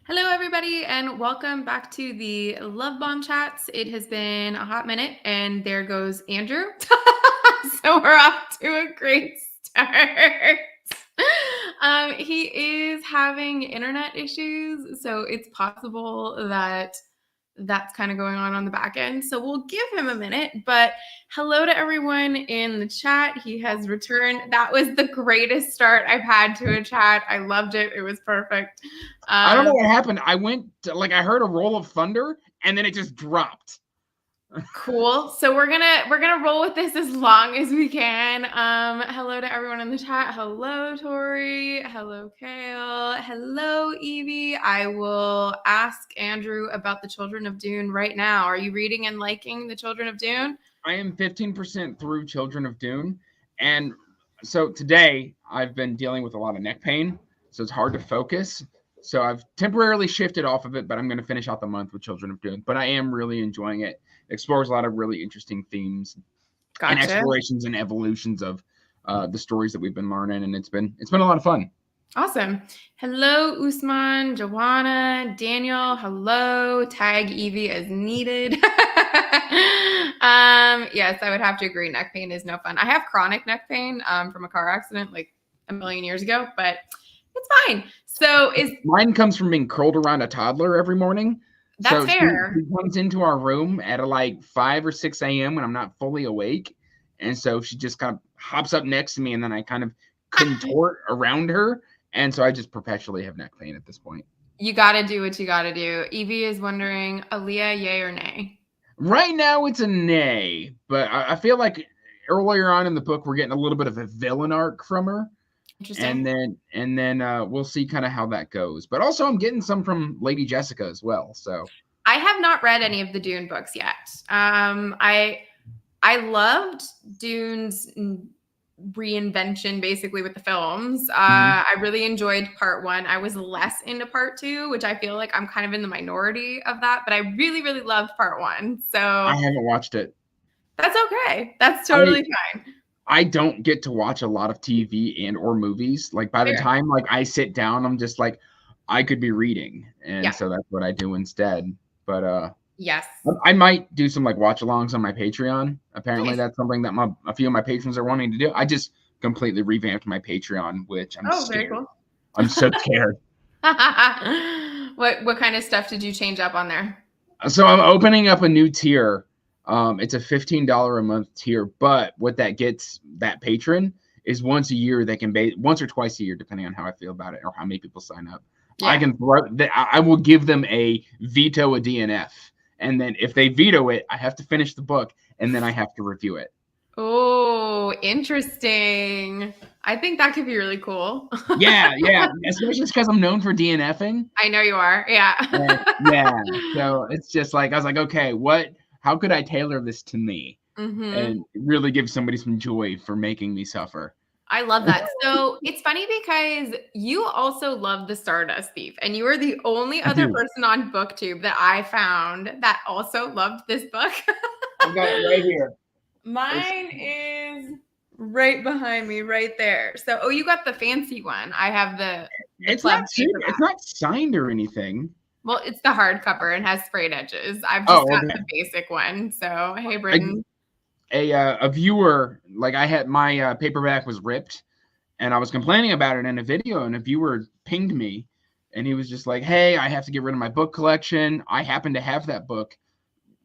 Hello, everybody, and welcome back to the Love Bomb Chats. It has been a hot minute, and there goes Andrew. So we're off to a great start. He is having internet issues, so it's possible that that's kind of going on the back end. So we'll give him a minute. But hello to everyone in the chat. He has returned. That was the greatest start I've had to a chat. I loved it. It was perfect. I don't know what happened. I heard a roll of thunder and then it just dropped. Cool. So we're gonna roll with this as long as we can. Hello to everyone in the chat. Hello, Tori. Hello, Kale. Hello, Evie. I will ask Andrew about the Children of Dune right now. Are you reading and liking the Children of Dune? I am 15% through Children of Dune, and so today I've been dealing with a lot of neck pain, so it's hard to focus. So I've temporarily shifted off of it, but I'm going to finish out the month with Children of Dune. But I am really enjoying it. It explores a lot of really interesting themes and explorations and evolutions of the stories that we've been learning, and it's been a lot of fun. Awesome. Hello, Usman, Joanna, Daniel. Hello. Tag Evie as needed. Yes, I would have to agree. Neck pain is no fun. I have chronic neck pain from a car accident like a million years ago, but it's fine. So mine comes from being curled around a toddler every morning. That's fair. She comes into our room at like 5 or 6 a.m. when I'm not fully awake. And so she just kind of hops up next to me, and then I kind of contort around her. And so I just perpetually have neck pain at this point. You got to do what you got to do. Evie is wondering, Aaliyah, yay or nay? Right now it's a nay, but I feel like earlier on in the book, we're getting a little bit of a villain arc from her. Interesting. And then we'll see kind of how that goes. But also I'm getting some from Lady Jessica as well. So I have not read any of the Dune books yet. I loved Dune's reinvention basically with the films. I really enjoyed part 1. I was less into part 2, which I feel like I'm kind of in the minority of that, but I really, really loved part 1. So I haven't watched it. That's okay. That's totally fine. I don't get to watch a lot of TV and or movies. Like by the time like I sit down, I'm just like, I could be reading. And so that's what I do instead. But yes, I might do some like watch alongs on my Patreon. Apparently that's something that a few of my patrons are wanting to do. I just completely revamped my Patreon, which I'm scared. Very cool. I'm so scared. What kind of stuff did you change up on there? So I'm opening up a new tier. It's a $15 a month tier, but what that gets that patron is once a year they can once or twice a year, depending on how I feel about it or how many people sign up. Yeah. I will give them a veto a DNF. And then if they veto it, I have to finish the book and then I have to review it. Oh, interesting. I think that could be really cool. Yeah. Especially because I'm known for DNFing. I know you are. Yeah. Yeah. So it's just like, I was like, okay, how could I tailor this to me and really give somebody some joy for making me suffer? I love that. So it's funny because you also love The Stardust Thief, and you were the only other person on BookTube that I found that also loved this book. I've got it right here. Mine is right behind me, right there. So, you got the fancy one. I have the it's not signed or anything. Well, it's the hardcover and has sprayed edges. I've just got the basic one. So, hey, Britton. A viewer, like I had my paperback was ripped and I was complaining about it in a video, and a viewer pinged me and he was just like, hey, I have to get rid of my book collection. I happen to have that book.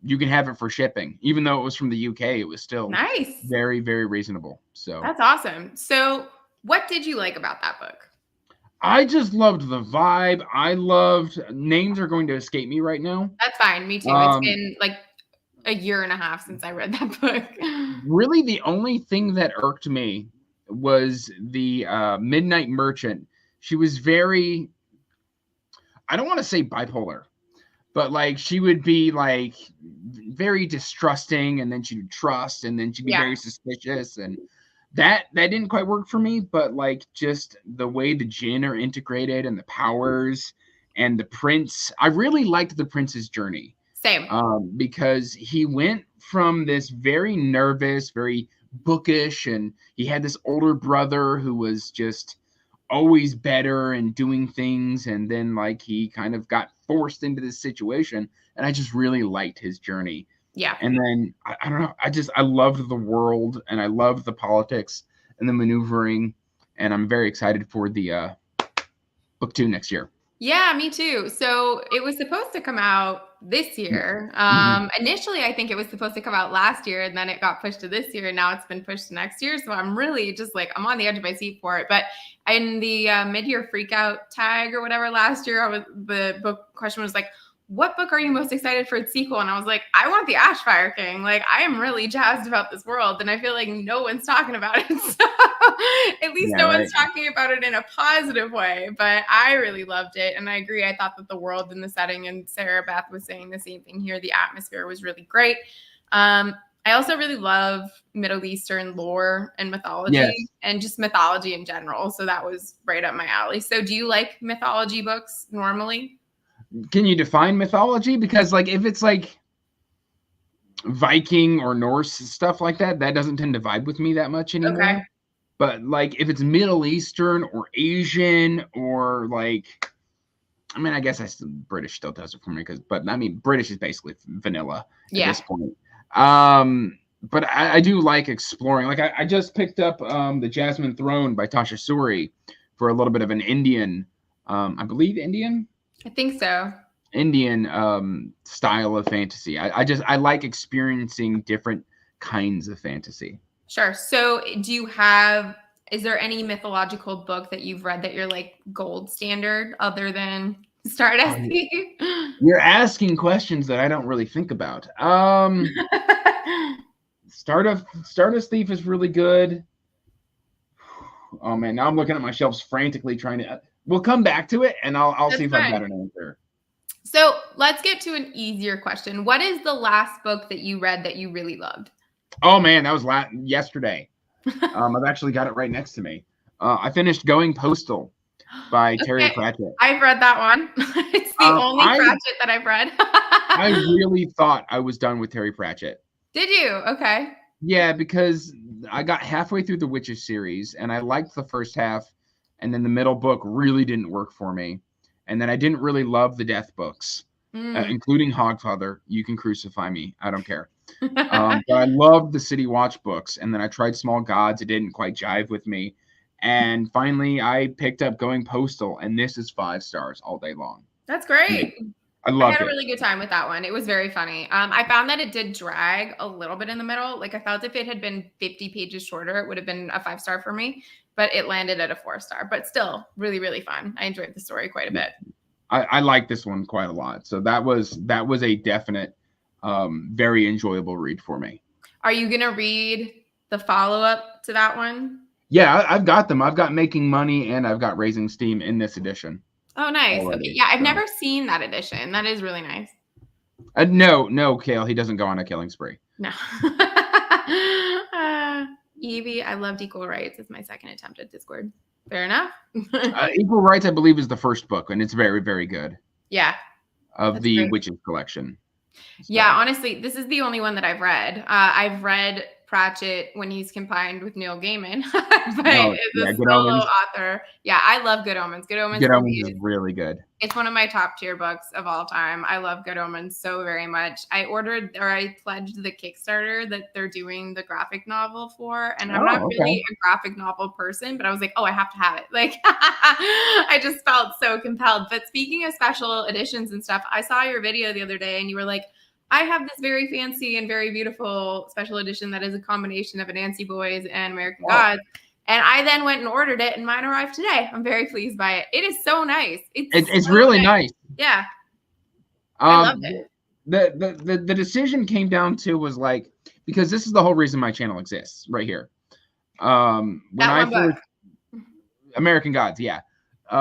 You can have it for shipping. Even though it was from the UK, it was still nice. Very, very reasonable. So that's awesome. So what did you like about that book? I just loved the vibe. I loved, names are going to escape me right now. That's fine. Me too. It's been like a year and a half since I read that book. Really, the only thing that irked me was the Midnight Merchant. She was very, I don't want to say bipolar, but like she would be like very distrusting, and then she would trust, and then she'd be very suspicious, and that didn't quite work for me. But like just the way the Jinn are integrated and the powers and the prince, I really liked the prince's journey. Same. Because he went from this very nervous, very bookish, and he had this older brother who was just always better and doing things, and then like he kind of got forced into this situation, and I just really liked his journey. Yeah. And then I don't know, I loved the world, and I loved the politics and the maneuvering, and I'm very excited for the book 2 next year. Yeah, me too. So it was supposed to come out this year. Mhm. Initially, I think it was supposed to come out last year, and then it got pushed to this year, and now it's been pushed to next year. So I'm really just like, I'm on the edge of my seat for it. But in the mid-year freakout tag or whatever last year, the book question was like, what book are you most excited for its sequel? And I was like, I want the Ashfire King. Like, I am really jazzed about this world, and I feel like no one's talking about it. So at least Yeah, no right. one's talking about it in a positive way. But I really loved it, and I agree. I thought that the world and the setting, and Sarah Beth was saying the same thing here. The atmosphere was really great. I also really love Middle Eastern lore and mythology, Yes. and just mythology in general. So that was right up my alley. So do you like mythology books normally? Can you define mythology? Because like if it's like Viking or Norse stuff like that, that doesn't tend to vibe with me that much Okay. anymore. But like if it's Middle Eastern or Asian or like, I mean, I guess British still does it for me, but I mean, British is basically vanilla at Yeah. this point. But I do like exploring. Like I just picked up the Jasmine Throne by Tasha Suri for a little bit of an Indian, I believe I think so. Indian style of fantasy. I like experiencing different kinds of fantasy. Sure. So is there any mythological book that you've read that you're like gold standard other than Oh, Stardust Thief? you're asking questions that I don't really think about. Stardust Thief is really good. Oh man, now I'm looking at my shelves frantically trying to. We'll come back to it, and I'll see That's if I've got fine. an answer. So let's get to an easier question. What is the last book that you read that you really loved? Oh man, that was yesterday. I've actually got it right next to me. I finished Going Postal by Terry Okay. Pratchett. I've read that one. It's the only I Pratchett that I've read. I really thought I was done with Terry Pratchett. Did you? Okay. Yeah, because I got halfway through the Witches series, and I liked the first half, and then the middle book really didn't work for me. And then I didn't really love the Death books, Mm. including Hogfather. You can crucify me. I don't care. But I loved the City Watch books, and then I tried Small Gods. It didn't quite jive with me. And finally, I picked up Going Postal, and this is 5 stars all day long. That's great. I I had loved a it. really good time with that one. It was very funny. I found that it did drag a little bit in the middle. Like I felt if it had been 50 pages shorter, it would have been a 5-star for me, but it landed at a 4-star. But still, really, really fun. I enjoyed the story quite a bit. I like this one quite a lot. So that was a definite, very enjoyable read for me. Are you gonna read the follow-up to that one? Yeah, I've got them. I've got Making Money and I've got Raising Steam in this edition. Oh, nice. Already, Okay. Yeah, I've so. never seen that edition. That is really nice. No, Kale. He doesn't go on a killing spree. No. Evie, I loved Equal Rights. It's my second attempt at Discord. Fair enough. Equal Rights, I believe, is the first book, and it's very, very good. Yeah. Of the Witches collection. So. Yeah, honestly, this is the only one that I've read. I've read Pratchett when he's combined with Neil Gaiman, but as a solo author. Yeah, I love Good Omens. Good Omens is really good. It's one of my top tier books of all time. I love Good Omens so very much. I pledged the Kickstarter that they're doing the graphic novel for, and I'm not really a graphic novel person, but I was like, oh, I have to have it. Like, I just felt so compelled. But speaking of special editions and stuff, I saw your video the other day, and you were like, I have this very fancy and very beautiful special edition that is a combination of Anansi Boys and American Gods. And I then went and ordered it, and mine arrived today. I'm very pleased by it. It is so nice. It's so really nice. Yeah. I loved it. The decision came down to was like, because this is the whole reason my channel exists right here. American Gods, yeah.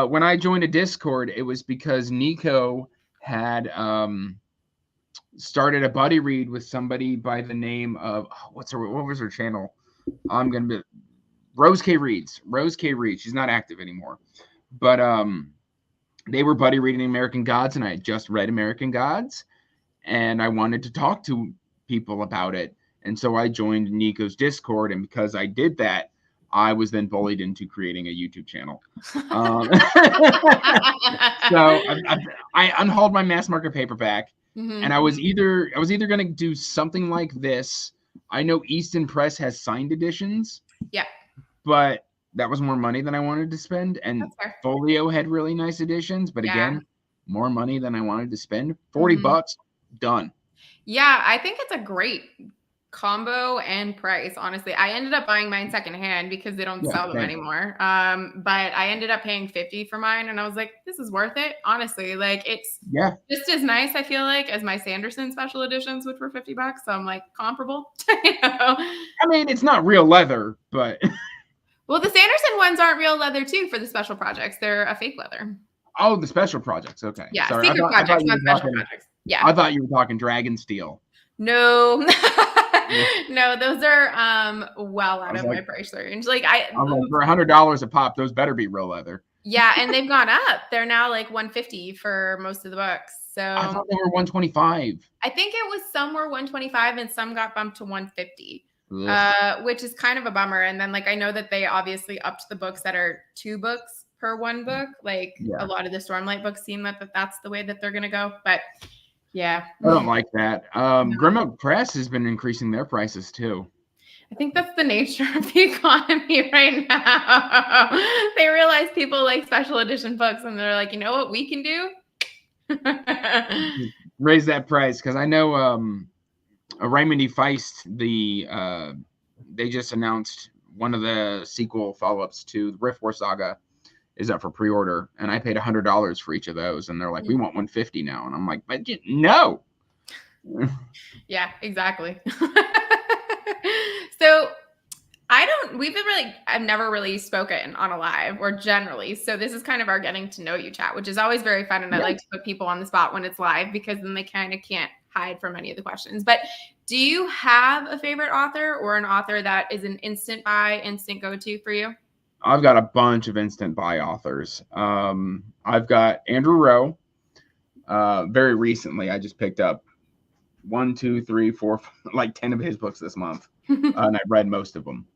When I joined a Discord, it was because Nico had started a buddy read with somebody by the name of what was her channel? I'm gonna be Rose K Reads. She's not active anymore, but they were buddy reading American Gods, and I had just read American Gods, and I wanted to talk to people about it, and so I joined Nico's Discord, and because I did that, I was then bullied into creating a YouTube channel. So I unhauled my mass market paperback, and I was either going to do something like this. I know Easton Press has signed editions. Yeah. But that was more money than I wanted to spend, and Folio had really nice editions, but again, more money than I wanted to spend. $40, done. Yeah, I think it's a great combo and price, honestly. I ended up buying mine secondhand because they don't sell them anymore. But I ended up paying $50 for mine, and I was like, this is worth it. Honestly, like it's just as nice, I feel like, as my Sanderson special editions, which were $50. So I'm like comparable. I mean, it's not real leather, but well, the Sanderson ones aren't real leather too for the special projects. They're a fake leather. Oh, the special projects. Okay. Yeah, sorry. Secret projects, not special projects. Yeah. I thought you were talking Dragon Steel. No. No, those are well out of my price range. Like for $100 a pop, those better be real leather. Yeah, and they've gone up. They're now like $150 for most of the books. So I thought they were $125. I think it was some were $125 and some got bumped to $150. Which is kind of a bummer. And then like I know that they obviously upped the books that are 2 books per 1 book. Like a lot of the Stormlight books seem that that's the way that they're gonna go. But yeah, I don't like that. Grimmauld Press has been increasing their prices too. I think that's the nature of the economy right now. They realize people like special edition books, and they're like, you know what we can do? Raise that price, because I know Raymond E. Feist, they just announced one of the sequel follow-ups to the Rift War Saga is up for pre-order, and I paid $100 for each of those, and they're like, we want $150 now, and I'm like, but no. Yeah, exactly. So I've never really spoken on a live or generally. So this is kind of our getting to know you chat, which is always very fun. And I like to put people on the spot when it's live because then they kind of can't hide from any of the questions. But do you have a favorite author or an author that is an instant buy, instant go-to for you? I've got a bunch of instant buy authors. I've got Andrew Rowe. Very recently, I just picked up 1, 2, 3, 4, like 10 of his books this month. And I've read most of them.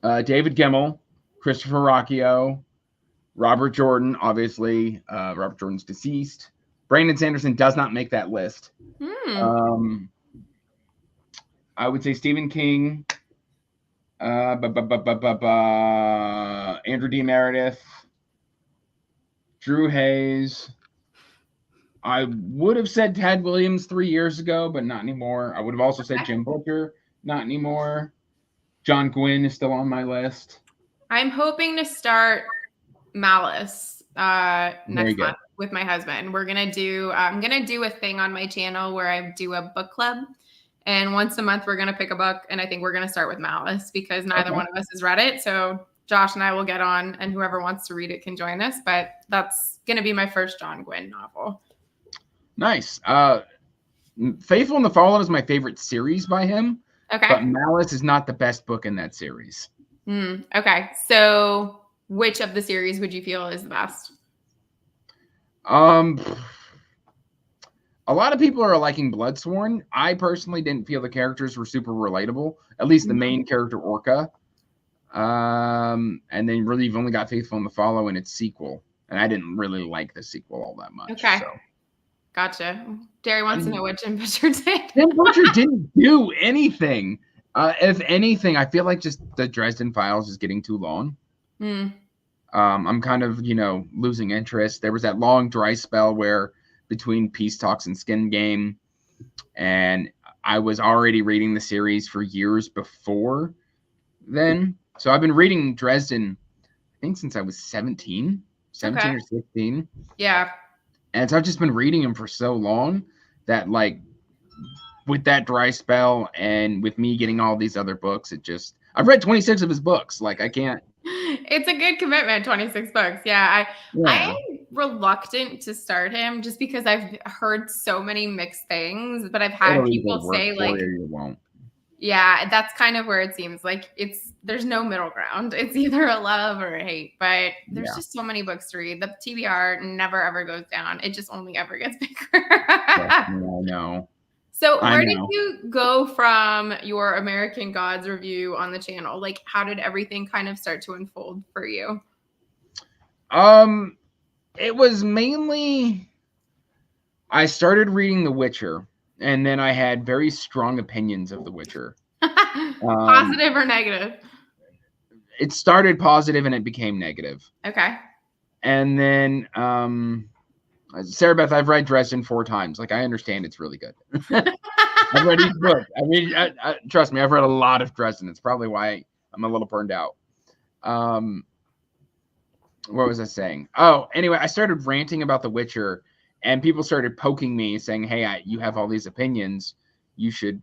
David Gemmell, Christopher Rocchio, Robert Jordan, obviously. Robert Jordan's deceased. Brandon Sanderson does not make that list. I would say Stephen King, Andrew D. Meredith, Drew Hayes. I would have said Ted Williams 3 years ago, but not anymore. I would have also said Jim Booker, not anymore. John Gwynne is still on my list. I'm hoping to start Malice next month with my husband. I'm gonna do a thing on my channel where I do a book club, and once a month we're gonna pick a book, and I think we're gonna start with Malice because neither one of us has read it. So Josh and I will get on, and whoever wants to read it can join us. But that's gonna be my first John Gwynne novel. Nice. Faithful and the Fallen is my favorite series by him. Okay. But Malice is not the best book in that series. Okay. So which of the series would you feel is the best? A lot of people are liking Bloodsworn. I personally didn't feel the characters were super relatable. At least the main character, Orca. And then really you've only got Faithful and the Follow in its sequel. And I didn't really like the sequel all that much. Okay. So. Gotcha. Derry wants to know what Jim Butcher did. Jim Butcher didn't do anything. If anything, I feel like just the Dresden Files is getting too long. I'm kind of, losing interest. There was that long dry spell where between Peace Talks and Skin Game, and I was already reading the series for years before then. So I've been reading Dresden, I think since I was 17 or 16. Yeah. And so I've just been reading him for so long that, like, with that dry spell and with me getting all these other books, I've read 26 of his books. Like, I can't. It's a good commitment, 26 books. Yeah. I'm reluctant to start him just because I've heard so many mixed things, but I've had people say, like, yeah, that's kind of where it seems like there's no middle ground. It's either a love or a hate, but there's just so many books to read. The TBR never ever goes down. It just only ever gets bigger. I know. So I where did know. you go from your American Gods review on the channel? Like, how did everything kind of start to unfold for you? It was mainly I started reading The Witcher, and then I had very strong opinions of The Witcher. Um, Positive or negative? it started positive and it became negative. Okay. And then Sarah Beth, I've read Dresden 4 times. Like I understand it's really good. I've read each book. I mean, trust me, I've read a lot of Dresden. It's probably why I'm a little burned out. Um, what was I saying? Oh, anyway, I started ranting about The Witcher, and people started poking me, saying, "Hey, you have all these opinions. You should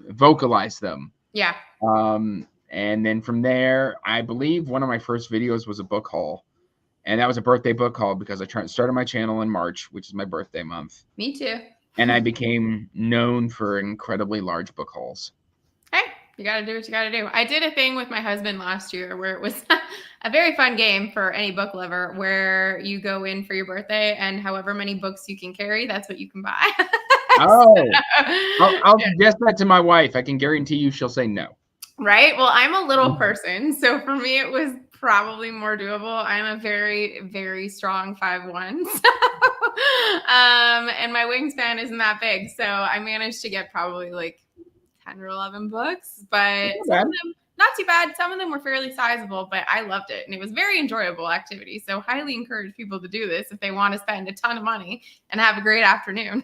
vocalize them." Yeah. And then from there, I believe one of my first videos was a book haul, and that was a birthday book haul because I started my channel in March, which is my birthday month, Me too. and I became known for incredibly large book hauls. Hey, you got to do what you got to do. I did a thing with my husband last year where it was a very fun game for any book lover where you go in for your birthday and however many books you can carry, that's what you can buy. Oh, So, I'll yeah. suggest that to my wife. I can guarantee you she'll say no. Right? Well, I'm a little person, so for me it was probably more doable. I'm a very, very strong 5'1", so, and my wingspan isn't that big, so I managed to get probably like 10 or 11 books, but Not some of bad. them not too bad. Some of them were fairly sizable, but I loved it, and it was very enjoyable activity. So highly encourage people to do this if they want to spend a ton of money and have a great afternoon.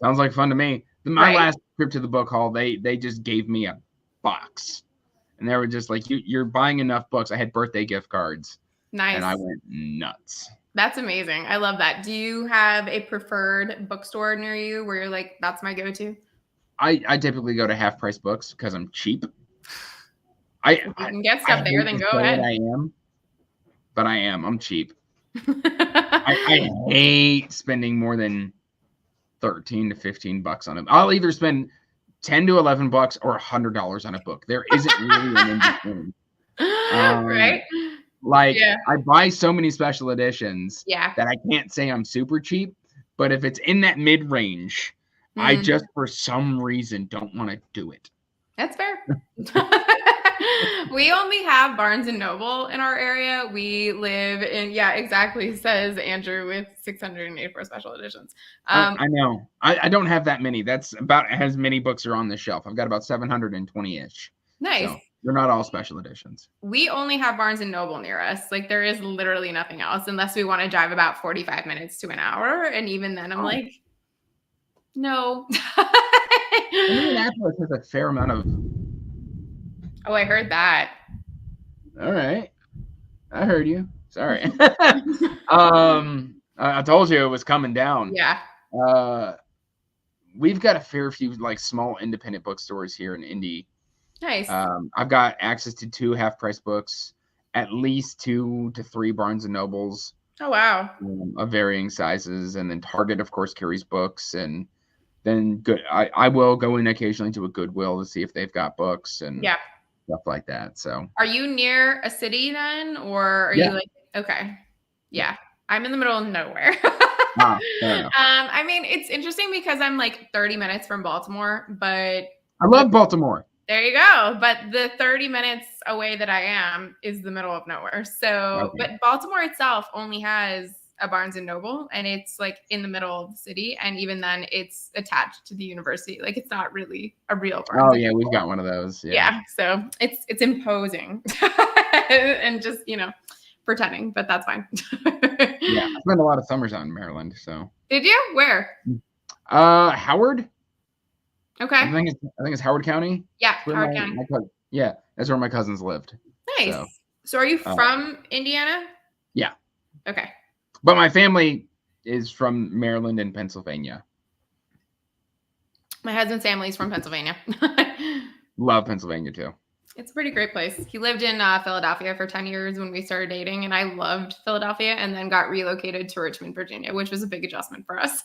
Sounds like fun to me. My Right? last trip to the book haul, they just gave me a box, and they were just like, "You're buying enough books." I had birthday gift cards, and Nice. I went nuts. That's amazing. I love that. Do you have a preferred bookstore near you where you're like, that's my go-to? I typically go to half price books because I'm cheap. If you I can get I stuff there, hate then to go say it, ahead. I am, but I am. I'm cheap. I hate spending more than 13 to 15 bucks on it. I'll either spend 10 to 11 bucks or $100 on a book. There isn't really an in between. Right? Like Yeah. I buy so many special editions Yeah. that I can't say I'm super cheap, but if it's in that mid range, I Mm. just for some reason don't want to do it. That's fair. We only have Barnes and Noble in our area. We live in, yeah, exactly, says Andrew with 684 special editions. I know. I don't have that many. That's about as many books are on the shelf. I've got about 720-ish. Nice. So they're not all special editions. We only have Barnes and Noble near us. Like there is literally nothing else unless we want to drive about 45 minutes to an hour. And even then I'm Oh, like, no. Indianapolis has a fair amount of. Oh, I heard that. All right. I heard you. Sorry. I told you it was coming down. Yeah. We've got a fair few like small independent bookstores here in Indy. Nice. I've got access to 2 half price books, at least 2 to 3 Barnes and Nobles Oh, wow. of varying sizes, and then Target, of course, carries books, and then good. I will go in occasionally to a Goodwill to see if they've got books and Yeah. stuff like that. So Are you near a city then? Or are you yeah, like, okay. Yeah. I'm in the middle of nowhere. fair enough. I mean, it's interesting because I'm like 30 minutes from Baltimore, but I love Baltimore. there you go. But the 30 minutes away that I am is the middle of nowhere. So, Okay. but Baltimore itself only has a Barnes and Noble and it's like in the middle of the city. And even then it's attached to the university. Like it's not really a real Barnes Oh and yeah, we've Noble. got one of those. Yeah. Yeah. So it's imposing and just, pretending, but that's fine. Yeah. I spent a lot of summers out in Maryland. So Did you? Where? Howard. Okay. I think it's Howard County. Yeah. That's where Howard County. yeah, that's where my cousins lived. Nice. So So are you uh, from Indiana? yeah. Okay. But my family is from Maryland and Pennsylvania. My husband's family is from Pennsylvania. Love Pennsylvania too. It's a pretty great place. He lived in Philadelphia for 10 years when we started dating, and I loved Philadelphia and then got relocated to Richmond, Virginia, which was a big adjustment for us.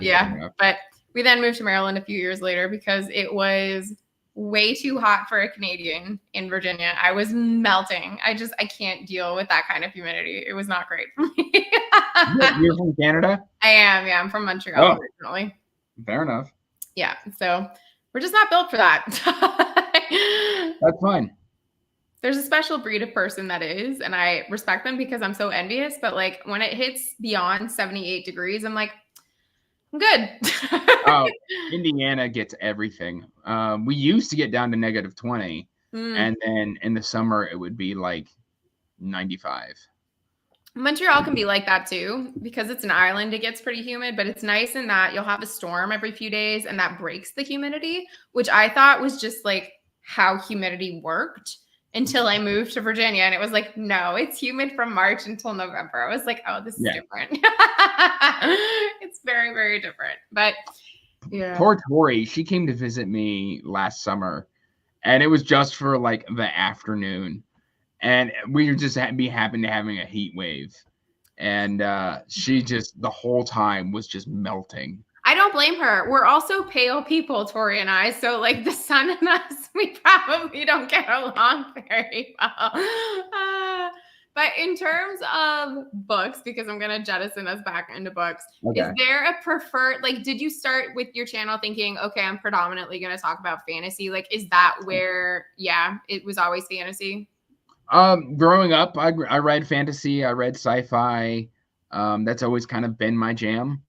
Yeah. But we then moved to Maryland a few years later because it was way too hot for a Canadian in Virginia. I was melting. I can't deal with that kind of humidity. It was not great for me. You're from Canada? I am. Yeah, I'm from Montreal originally. Fair enough. Yeah, so we're just not built for that. That's fine. There's a special breed of person that is, and I respect them because I'm so envious. But like when it hits beyond 78 degrees, I'm like, I'm good. Oh, Indiana gets everything. We used to get down to negative 20, and then in the summer it would be like 95. Montreal can be like that too because it's an island. It gets pretty humid, but it's nice in that you'll have a storm every few days, and that breaks the humidity, which I thought was just like how humidity worked. Until I moved to Virginia, and it was like, no, it's humid from March until November. I was like, oh, this is different. It's very, very different. But yeah. Poor Tori, she came to visit me last summer, and it was just for like the afternoon, and we just happened to having a heat wave, and she just the whole time was just melting. I don't blame her. We're also pale people, Tori and I. So like the sun and us, we probably don't get along very well. But in terms of books, because I'm going to jettison us back into books, is there a preferred, like, did you start with your channel thinking, okay, I'm predominantly going to talk about fantasy? Like, is that where, it was always fantasy? Growing up, I read fantasy, I read sci-fi. That's always kind of been my jam.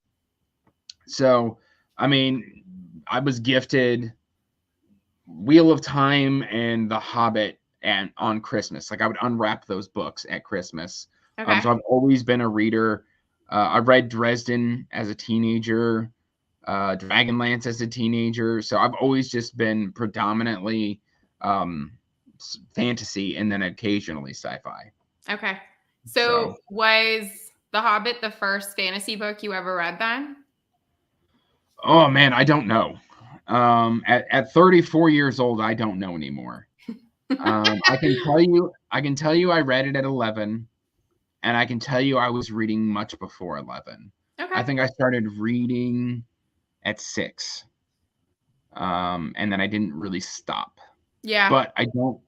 So, I mean, I was gifted Wheel of Time and The Hobbit and on Christmas. Like I would unwrap those books at Christmas. Okay. So I've always been a reader. I read Dresden as a teenager, Dragonlance as a teenager. So I've always just been predominantly fantasy and then occasionally sci-fi. Okay. So was The Hobbit the first fantasy book you ever read then? Oh man, I don't know. At 34 years old, I don't know anymore. I can tell you I read it at 11, and I can tell you I was reading much before 11. Okay. I think I started reading at 6. And then I didn't really stop. Yeah. But I don't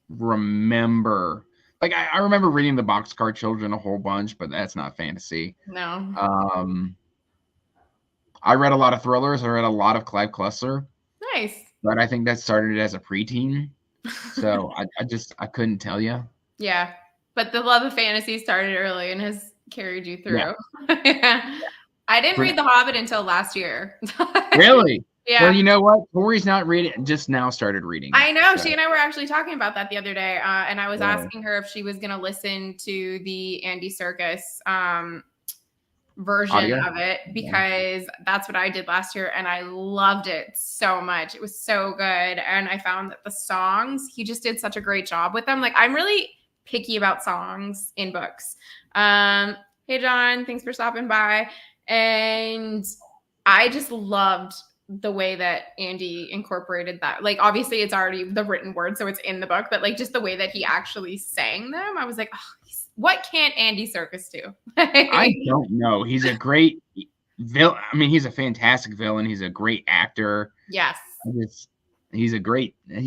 remember. Like I remember reading the Boxcar Children a whole bunch, but that's not fantasy. No. I read a lot of thrillers. I read a lot of Clive Cussler. Nice. But I think that started as a preteen. So I couldn't tell you. Yeah. But the love of fantasy started early and has carried you through. Yeah. I didn't read The Hobbit until last year. Really? Yeah. Well, you know what? Tori's not reading, just now started reading. I know. So. She and I were actually talking about that the other day. And I was asking her if she was going to listen to the Andy Serkis version of it, because that's what I did last year. And I loved it so much. It was so good. And I found that the songs, he just did such a great job with them. Like I'm really picky about songs in books. Hey, John, thanks for stopping by. And I just loved the way that Andy incorporated that. Like, obviously it's already the written word, so it's in the book, but like just the way that he actually sang them, I was like, oh, what can't Andy Serkis do? I don't know. He's a great villain. I mean, he's a fantastic villain. He's a great actor. Yes. He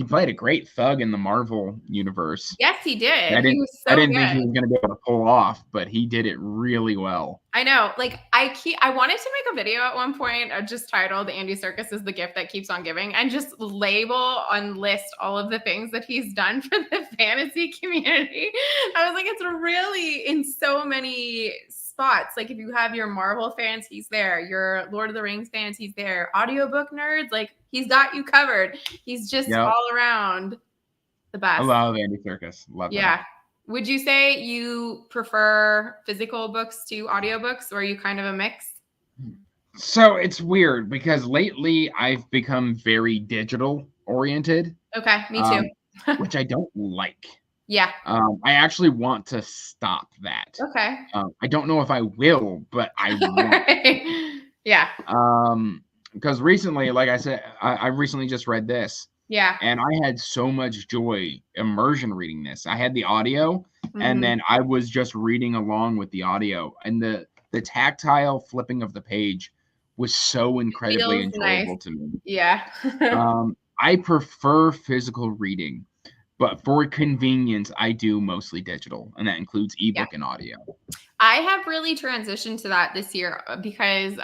played a great thug in the Marvel universe. Yes, he did. I didn't think he was going to be able to pull off, but he did it really well. I know. Like I wanted to make a video at one point just titled Andy Serkis is the gift that keeps on giving, and just label and list all of the things that he's done for the fantasy community. I was like, it's really in so many spots. Like if you have your Marvel fans, he's there. Your Lord of the Rings fans, he's there. Audiobook nerds, like he's got you covered. He's just all around the best. I love Andy Serkis. Love him. Yeah. Would you say you prefer physical books to audiobooks, or are you kind of a mix? So it's weird because lately I've become very digital oriented. Okay, me too. Which I don't like. Yeah. I actually want to stop that. Okay. I don't know if I will, but I want. Yeah. Because recently, like I said, I recently just read this. Yeah. And I had so much joy immersion reading this. I had the audio, and then I was just reading along with the audio, and the tactile flipping of the page was so incredibly enjoyable to me. Yeah. I prefer physical reading, but for convenience, I do mostly digital, and that includes Yeah. ebook and audio. I have really transitioned to that this year because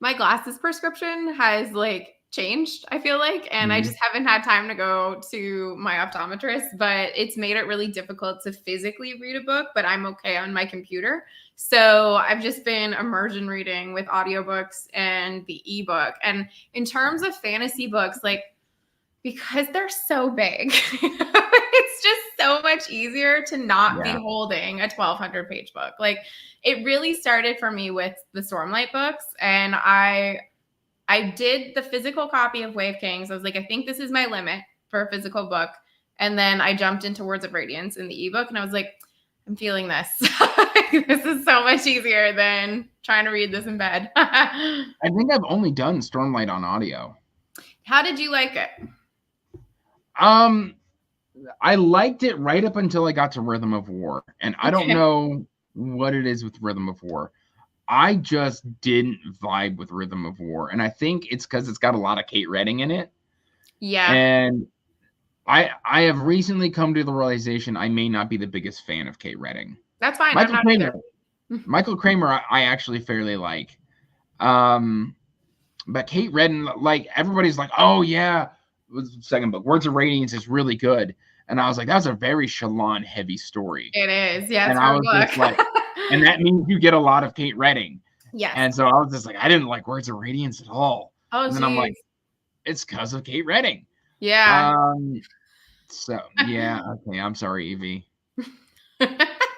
my glasses prescription has like changed, I feel like, and I Mhm. just haven't had time to go to my optometrist, but it's made it really difficult to physically read a book, but I'm okay on my computer. So I've just been immersion reading with audiobooks and the ebook. And in terms of fantasy books, like because they're so big, it's just so much easier to not be Yeah. holding a 1,200 page book. Like it really started for me with the Stormlight books, and I did the physical copy of Way of Kings. I was like, I think this is my limit for a physical book, and then I jumped into Words of Radiance in the ebook, and I was like, I'm feeling this. This is so much easier than trying to read this in bed. I think I've only done Stormlight on audio. How did you like it? I liked it right up until I got to Rhythm of War, and I don't Okay. know what it is with Rhythm of War. I just didn't vibe with Rhythm of War, and I think it's because it's got a lot of Kate Redding in it. Yeah, And I have recently come to the realization I may not be the biggest fan of Kate Redding. that's fine. I'm Michael not Kramer, either. Michael Kramer, I actually fairly like. Um, but Kate Redding, like everybody's like, oh yeah, was the second book, Words of Radiance is really good, and I was like, that's a very Shalon heavy story, It is. Yeah, and it's I her was just like, book. and that means you get a lot of Kate Redding, Yes. and so I was just like, I didn't like Words of Radiance at all, Oh, and then I'm like, geez. it's because of Kate Redding. Yeah. Um, so yeah, okay, I'm sorry, Evie.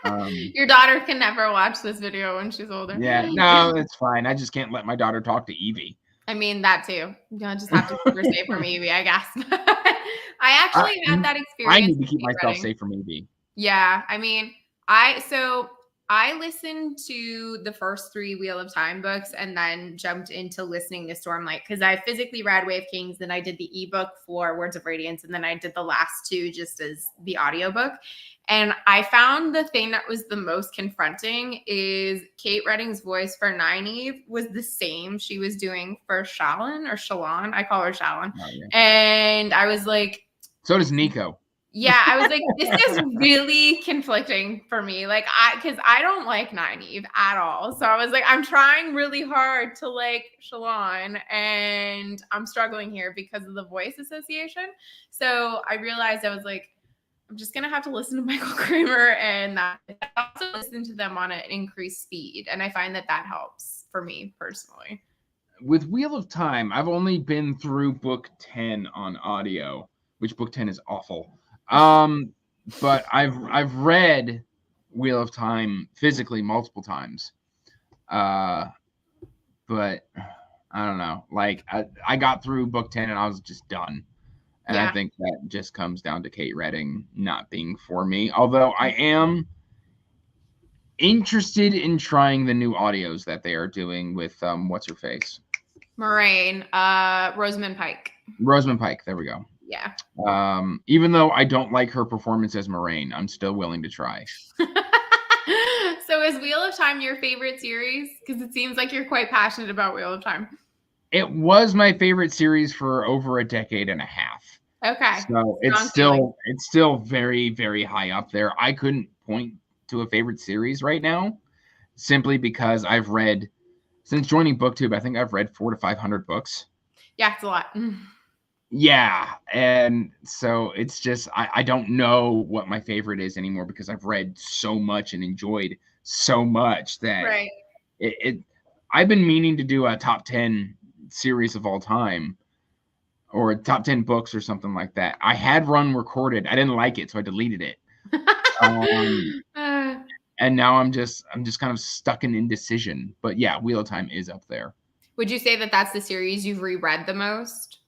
Um, Your daughter can never watch this video when she's older. yeah, no, it's fine. I just can't let my daughter talk to Evie. I mean, that too. You'll just have to keep her safe from Evie, I guess. I I, actually had that I experience need to with keep Kate myself Redding. safe from Evie. Yeah, I mean, I listened to the first three Wheel of Time books and then jumped into listening to Stormlight because I physically read Way of Kings, then I did the ebook for Words of Radiance, and then I did the last two just as the audiobook. And I found the thing that was the most confronting is Kate Redding's voice for Nynaeve was the same she was doing for Shallan or Shalon. I call her Shallan. Oh, yeah. And I was like, So does Nico. yeah, I was like, this is really conflicting for me. Like, because I don't like Nynaeve at all. So I was like, I'm trying really hard to like Shalon, and I'm struggling here because of the voice association. So I realized I was like, I'm just gonna have to listen to Michael Kramer, and I also listen to them on an increased speed, and I find that that helps for me personally. With Wheel of Time, I've only been through book 10 on audio, which book 10 is awful. But I've read Wheel of Time physically multiple times. But I don't know. Like I got through book 10 and I was just done. And I Yeah. think that just comes down to Kate Redding not being for me. Although I am interested in trying the new audios that they are doing with what's her face? Moraine, Rosamund Pike. Rosamund Pike. There we go. Yeah. Even though I don't like her performance as Moraine, I'm still willing to try. So is Wheel of Time your favorite series? Because it seems like you're quite passionate about Wheel of Time. It was my favorite series for over a decade and a half. Okay. So it's still very, very high up there. I couldn't point to a favorite series right now, simply because I've read since joining BookTube, I think I've read 400 to 500 books. Yeah, it's a lot. Yeah, and so it's just I don't know what my favorite is anymore because I've read so much and enjoyed so much that Right. I've been meaning to do a top 10 series of all time or top 10 books or something like that. I had one recorded. I didn't like it, so I deleted it. And now I'm just kind of stuck in indecision. But yeah, Wheel of Time is up there. Would you say that that's the series you've reread the most?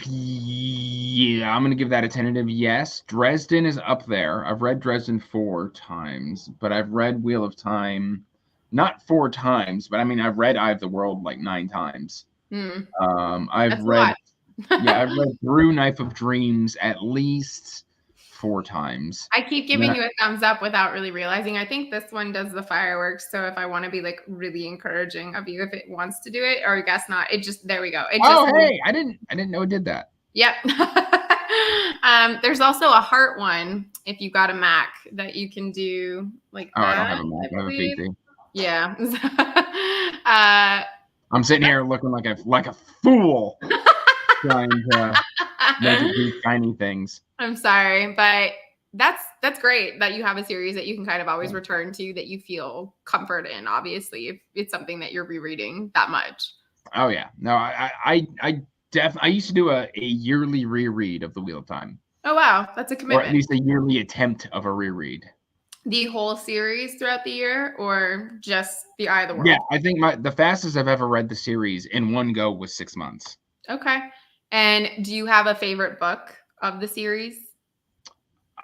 Yeah, I'm going to give that a tentative yes. Dresden is up there. I've read Dresden 4 times, but I've read Wheel of Time not 4 times, but I mean, I've read Eye of the World like 9 times. I've That's read, I've read through Knife of Dreams at least 4 times. I keep And then giving you a thumbs up without really realizing. I think this one does the fireworks. So if I want to be like really encouraging of you, if it wants to do it, or I guess not, it just, there we go. It just, hey, I didn't know it did that. yep. There's also a heart one if you got a Mac that you can do like Oh, I don't have that, a Mac. I I have a believe. PC. Yeah. I'm sitting here looking like a fool trying to make it do shiny things. I'm sorry, but that's great that you have a series that you can kind of always return to that you feel comfort in, obviously, if it's something that you're rereading that much. Oh yeah. No, I used to do a yearly reread of The Wheel of Time. Oh wow, that's a Or at commitment. least a yearly attempt of a reread. The whole series throughout the year, or just The Eye of the World? Yeah, I think the fastest I've ever read the series in one go was 6 months. Okay. And do you have a favorite book of the series?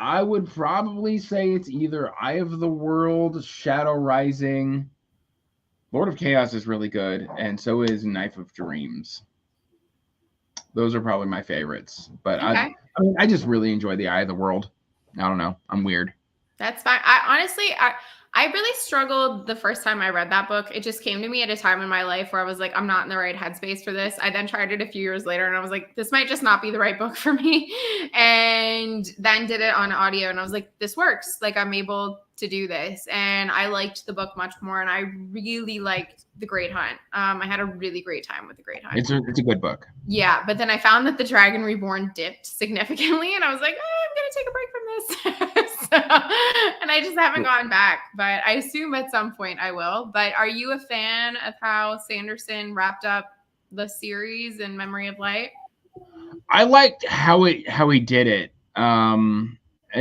I would probably say it's either Eye of the World, Shadow Rising. Lord of Chaos is really good, and so is Knife of Dreams. Those are probably my favorites. But Okay. I just really enjoy the Eye of the World. I don't know. I'm weird. That's fine. I really struggled the first time I read that book. It just came to me at a time in my life where I was like, I'm not in the right headspace for this. I then tried it a few years later and I was like, this might just not be the right book for me. And then did it on audio and I was like, this works. Like I'm able to do this. And I liked the book much more. And I really liked The Great Hunt. I had a really great time with The Great Hunt. It's a good book. Yeah, but then I found that The Dragon Reborn dipped significantly, and I was like, oh, I'm gonna take a break from this. And I just haven't gone back, but I assume at some point I will. But are you a fan of how Sanderson wrapped up the series in Memory of Light? I liked how he did it. And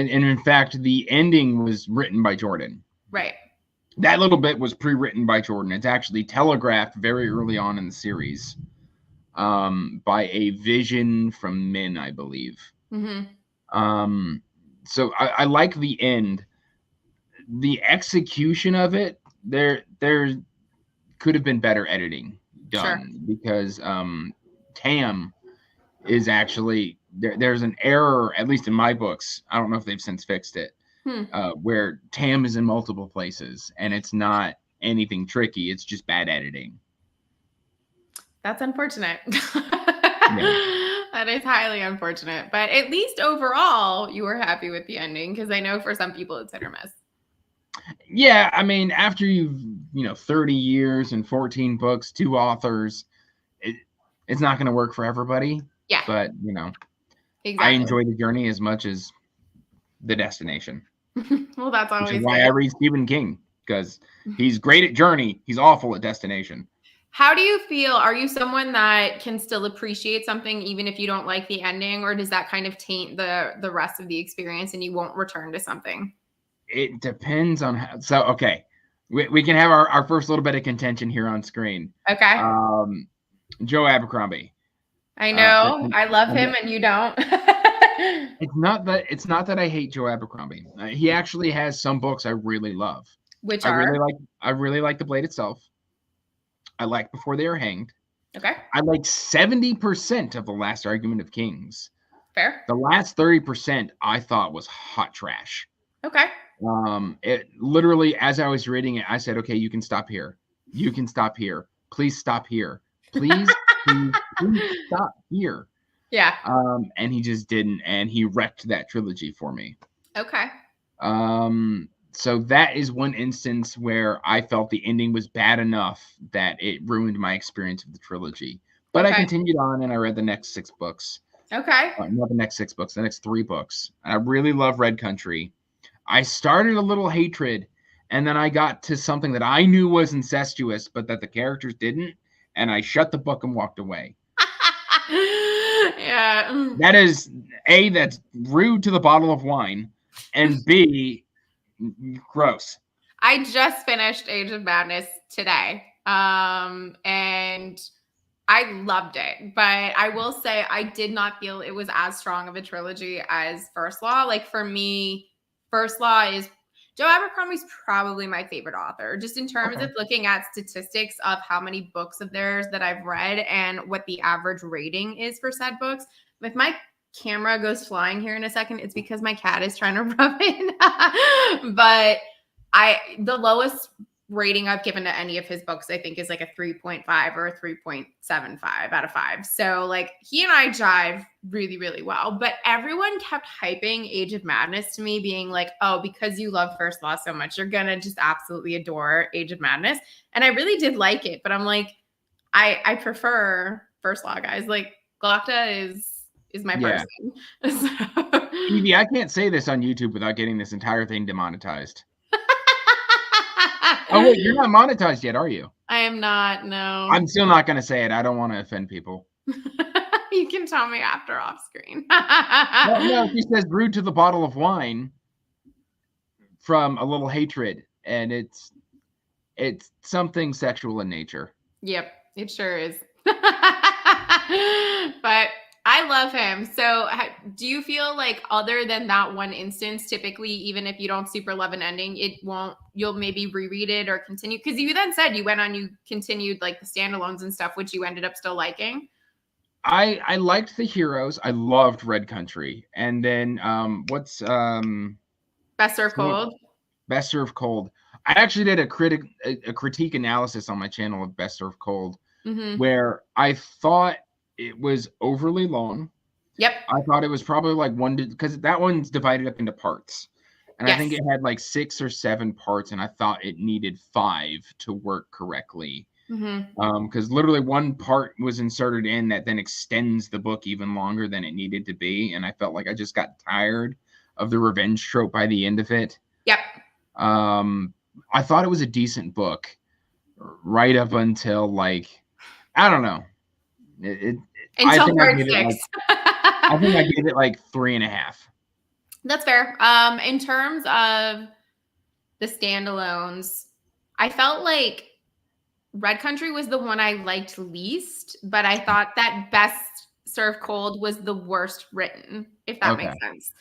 in fact, the ending was written by Jordan. Right. That little bit was pre-written by Jordan. It's actually telegraphed very early on in the series by a vision from Min, I believe. Mm-hmm. So I like the end. The execution of it, there could have been better editing done because Tam is actually there's an error, at least in my books. I don't know if they've since fixed it, where Tam is in multiple places and it's not anything tricky. It's just bad editing. That's unfortunate. That is highly unfortunate. But at least overall, you were happy with the ending because I know for some people it's hit or miss. Yeah, I mean, after you've 30 years and 14 books, 2 authors, it's not going to work for everybody. Yeah. But exactly. I enjoy the journey as much as the destination. Well, that's always which is why I read Stephen King, because he's great at journey, he's awful at destination. How do you feel? Are you someone that can still appreciate something even if you don't like the ending, or does that kind of taint the rest of the experience and you won't return to something? It depends on how. So, okay, we can have our first little bit of contention here on screen. Okay. Joe Abercrombie. I know. I love him and you don't. It's not that I hate Joe Abercrombie. He actually has some books I really love. Which are? I really like The Blade itself. I like Before They Are Hanged. Okay. I like 70% of The Last Argument of Kings. Fair. The last 30% I thought was hot trash. Okay. It literally, as I was reading it, I said, okay, you can stop here. You can stop here. Please stop here. Please stop here. Yeah. And he just didn't, and he wrecked that trilogy for me. Okay. So that is one instance where I felt the ending was bad enough that it ruined my experience of the trilogy. But I continued on and I read the next 6 books. Okay. Not the next 6 books, the next 3 books. I really love Red Country. I started a little hatred, and then I got to something that I knew was incestuous, but that the characters didn't, and I shut the book and walked away. Yeah. That is, A, that's rude to the bottle of wine, and B, gross. I just finished Age of Madness today, and I loved it. But I will say I did not feel it was as strong of a trilogy as First Law. Like for me, First Law is Joe Abercrombie's probably my favorite author, just in terms of looking at statistics of how many books of theirs that I've read and what the average rating is for said books. If my camera goes flying here in a second, it's because my cat is trying to rub it. But the lowest rating I've given to any of his books, I think, is like a 3.5 or a 3.75 out of 5. So like he and I jive really, really well. But everyone kept hyping Age of Madness to me, being like, oh, because you love First Law so much, you're gonna just absolutely adore Age of Madness. And I really did like it, but I'm like, I prefer First Law, guys. Like Glocta is my person. So. Evie, I can't say this on YouTube without getting this entire thing demonetized. Oh wait, you're not monetized yet, are you? I am not. No. I'm still not going to say it. I don't want to offend people. You can tell me after off screen. No, she says brewed to the bottle of wine from a little hatred, and it's something sexual in nature. Yep, it sure is. But I love him. So do you feel like other than that one instance, typically, even if you don't super love an ending, you'll maybe reread it or continue? Because you then said you continued like the standalones and stuff, which you ended up still liking. I liked the heroes. I loved Red Country. And then what's Best Served Cold? Best Served Cold. I actually did a critique analysis on my channel of Best Served Cold, where I thought it was overly long. Yep. I thought it was probably like because that one's divided up into parts. And yes. I think it had like 6 or 7 parts, and I thought it needed 5 to work correctly. Because literally one part was inserted in that then extends the book even longer than it needed to be. And I felt like I just got tired of the revenge trope by the end of it. Yep. I thought it was a decent book right up until like, I don't know. Until part 6. I think I gave it like 3.5. That's fair. In terms of the standalones, I felt like Red Country was the one I liked least, but I thought that Best Served Cold was the worst written, if that makes sense.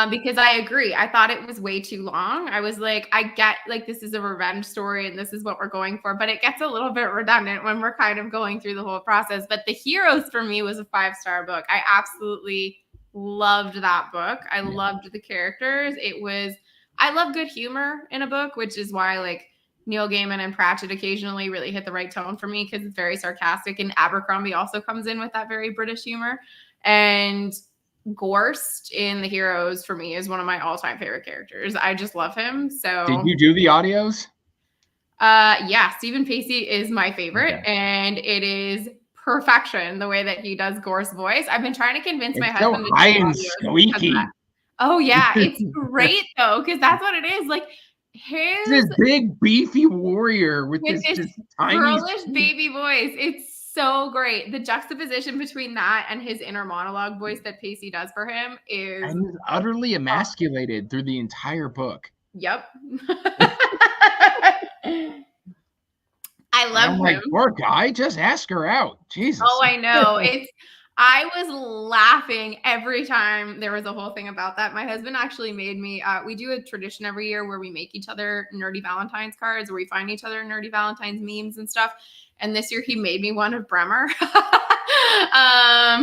Because I agree. I thought it was way too long. I was like, I get like this is a revenge story and this is what we're going for, but it gets a little bit redundant when we're kind of going through the whole process. But The Heroes for me was a 5-star book. I absolutely loved that book. I loved the characters. I love good humor in a book, which is why like Neil Gaiman and Pratchett occasionally really hit the right tone for me because it's very sarcastic. And Abercrombie also comes in with that very British humor. And Gorst in The Heroes for me is one of my all-time favorite characters. I just love him. So did you do the audios? Yeah, Stephen Pacey is my favorite, and it is perfection the way that he does Gorst's voice. I've been trying to convince my husband so high and squeaky. Oh yeah, it's great though, because that's what it is. Like this big beefy warrior with this tiny girlish baby voice. It's so great. The juxtaposition between that and his inner monologue voice that Pacey does for him is and he's utterly emasculated through the entire book. Yep. I love him. Like, poor guy, just ask her out. Jesus. Oh, I know. I was laughing every time there was a whole thing about that. My husband actually made me, we do a tradition every year where we make each other nerdy Valentine's cards, where we find each other nerdy Valentine's memes and stuff. And this year he made me one of Bremer,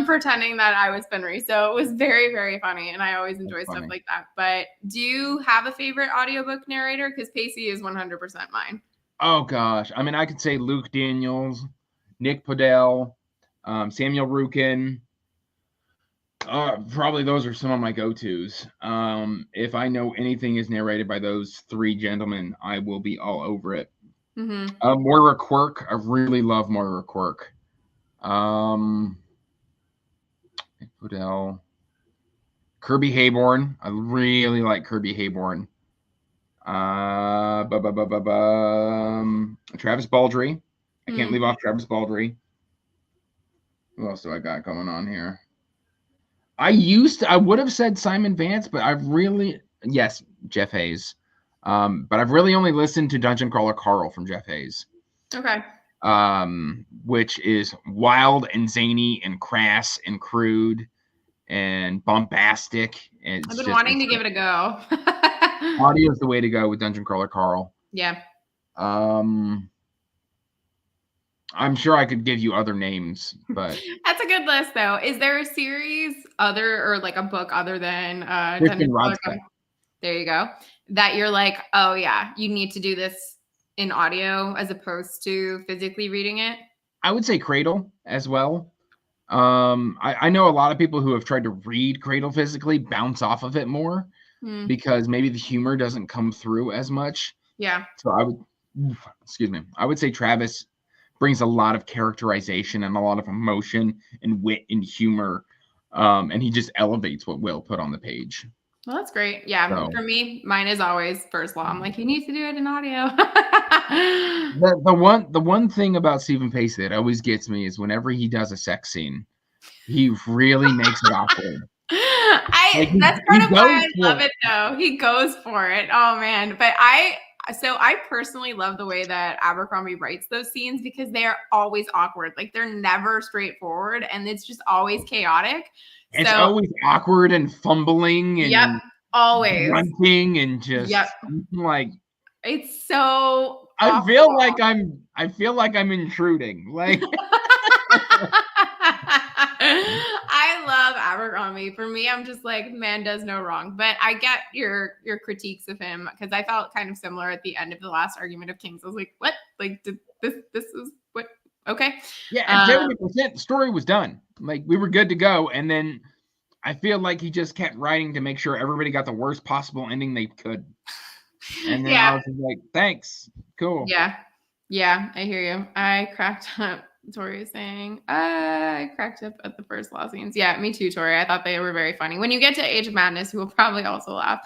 pretending that I was Fenry. So it was very, very funny. And I always enjoy stuff like that. But do you have a favorite audiobook narrator? Because Pacey is 100% mine. Oh, gosh. I mean, I could say Luke Daniels, Nick Podell, Samuel Rukin. Probably those are some of my go-tos. If I know anything is narrated by those 3 gentlemen, I will be all over it. Moira Quirk. I really love Moira Quirk. Nick Podell. Kirby Hayborn. I really like Kirby Hayborn. Travis Baldry. I can't leave off Travis Baldry. Who else do I got going on here? I would have said Simon Vance, but yes, Jeff Hayes. But I've really only listened to Dungeon Crawler Carl from Jeff Hayes. Okay. Which is wild and zany and crass and crude and bombastic. And I've been wanting to give it a go. Audio is the way to go with Dungeon Crawler Carl. Yeah. I'm sure I could give you other names, but That's a good list, though. Is there a series other or like a book other than Christian Dungeons and Rodstein. There you go. That you're like, oh yeah, you need to do this in audio as opposed to physically reading it. I would say Cradle as well. I know a lot of people who have tried to read Cradle physically bounce off of it more Hmm. because maybe the humor doesn't come through as much. Yeah. So excuse me, I would say Travis brings a lot of characterization and a lot of emotion and wit and humor, and he just elevates what Will put on the page. Well, that's great. Yeah. So For me, mine is always first law. I'm like, you need to do it in audio. the one thing about Stephen Pacey that always gets me is whenever he does a sex scene, he really makes it awkward. Like That's he part of why goes I for love it though. He goes for it. Oh man. But I personally love the way that Abercrombie writes those scenes because they're always awkward. Like they're never straightforward and it's just always chaotic. it's So always awkward and fumbling yep, and always. grunting and Yep. just like It's so I feel awful. like I'm intruding. Like I love Abercrombie. For me, I'm just like, man does no wrong. But I get your critiques of him because I felt kind of similar at the end of the last argument of Kings. I was like, what? Like, did this is what? Okay. yeah, at 70%, the story was done. Like we were good to go, and then I feel like he just kept writing to make sure everybody got the worst possible ending they could. And then I Yeah. was just like, thanks, cool. Yeah. Yeah. I hear you. I cracked up. Tori is saying, I cracked up at the first law scenes. Yeah, me too, Tori. I thought they were very funny. When you get to Age of Madness, you will probably also laugh.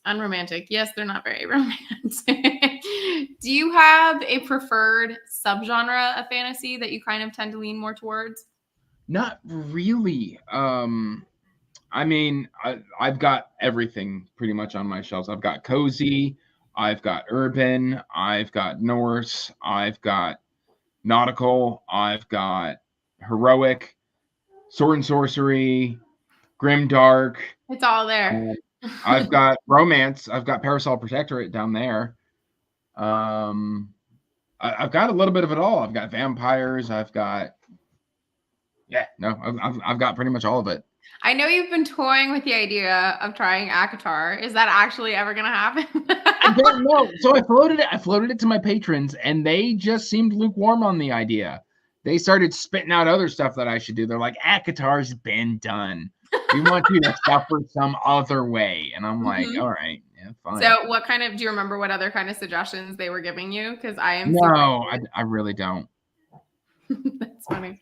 Unromantic. Yes, they're not very romantic. Do you have a preferred subgenre of fantasy that you kind of tend to lean more towards? Not really. I mean, I've got everything pretty much on my shelves. I've got cozy, I've got urban, I've got Norse, I've got nautical, I've got heroic, sword and sorcery, grim dark. It's all there. I've got romance. I've got Parasol Protectorate down there. I've got a little bit of it all. I've got vampires. I've got I've got pretty much all of it. I know you've been toying with the idea of trying Akatar. Is that actually ever going to happen? I don't know. So I floated it to my patrons, and they just seemed lukewarm on the idea. They started spitting out other stuff that I should do. They're like, Akatar's been done. We want you to suffer some other way. And I'm like, all right, yeah, fine. So what kind of, do you remember what other kind of suggestions they were giving you? Because I am No, I really don't. That's funny.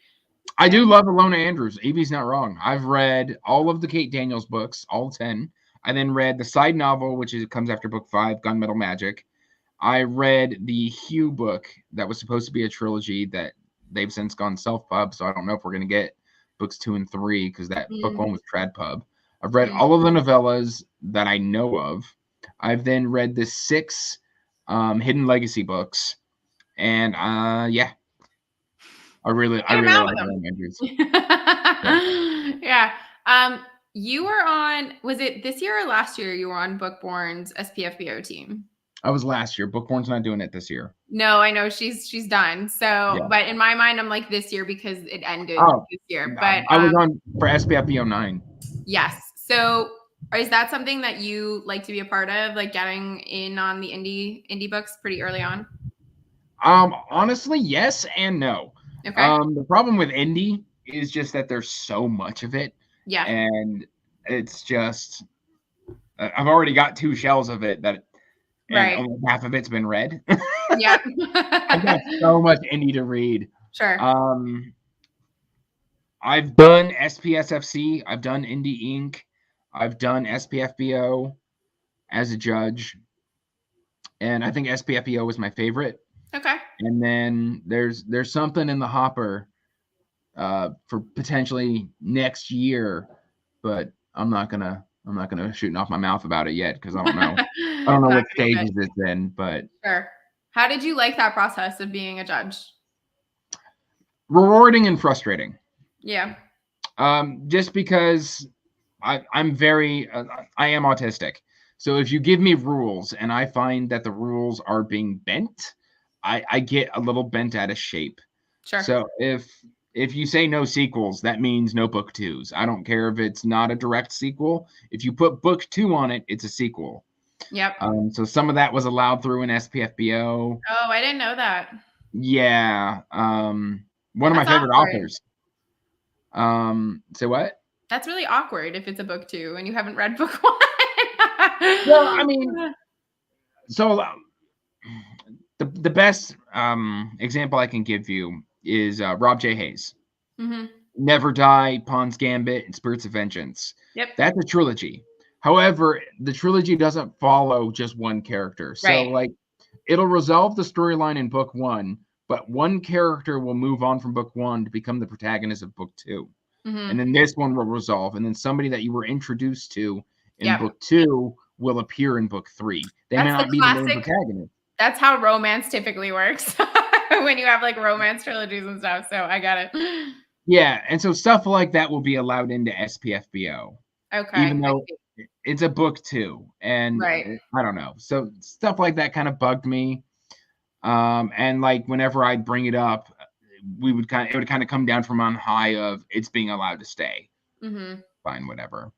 I do love Alona Andrews. Evie's not wrong. I've read all of the Kate Daniels books, all 10. I then read the side novel, which comes after book 5, Gunmetal Magic. I read the Hugh book that was supposed to be a trilogy that they've since gone self-pub, so I don't know if we're going to get books 2 and 3 because that book 1 was trad pub. I've read all of the novellas that I know of. I've then read the 6 Hidden Legacy books, and yeah, I really like Alona Andrews. Yeah. You were on, was it this year or last year you were on Bookborn's SPFBO team? I was last year. Bookborn's not doing it this year. No, I know she's done. So, but in my mind, I'm like this year because it ended this year. But I was on for SPFBO 9. Yes. So, is that something that you like to be a part of, like getting in on the indie books pretty early on? Honestly, yes and no. Okay. The problem with indie is just that there's so much of it. Yeah. And it's just I've already got 2 shells of it that and only half of it's been read. Yeah. I've got so much indie to read. Sure. I've done SPSFC, I've done Indie Inc., I've done SPFBO as a judge. And I think SPFBO was my favorite. Okay. And then there's something in the hopper for potentially next year, but I'm not gonna shooting off my mouth about it yet because I don't know. I don't know what stages it's in, but sure. How did you like that process of being a judge? Rewarding and frustrating. Yeah. Just because I'm very I am autistic. So if you give me rules and I find that the rules are being bent, I get a little bent out of shape. Sure. So if you say no sequels, that means no book twos. I don't care if it's not a direct sequel. If you put book 2 on it, it's a sequel. Yep. So some of that was allowed through in SPFBO. Oh, I didn't know that. Yeah. One of my That's favorite awkward. authors. Say what? That's really awkward if it's a book 2 and you haven't read book 1. Well, I mean, so the best example I can give you is Rob J. Hayes. Mm-hmm. Never Die, Pawn's Gambit, and Spirits of Vengeance. Yep. That's a trilogy. However, the trilogy doesn't follow just one character. So, Right. like, it'll resolve the storyline in book 1, but one character will move on from book 1 to become the protagonist of book 2. Mm-hmm. And then this one will resolve. And then somebody that you were introduced to in Yep. book 2 will appear in book 3. They may That's the not be the main classic. protagonist. That's how romance typically works when you have like romance trilogies and stuff. So I got it. Yeah, and so stuff like that will be allowed into SPFBO, Okay. even I though see. it's a book 2. And Right. I don't know. So stuff like that kind of bugged me. And like whenever I'd bring it up, it would kind of come down from on high of it's being allowed to stay. Mm-hmm. Fine, whatever.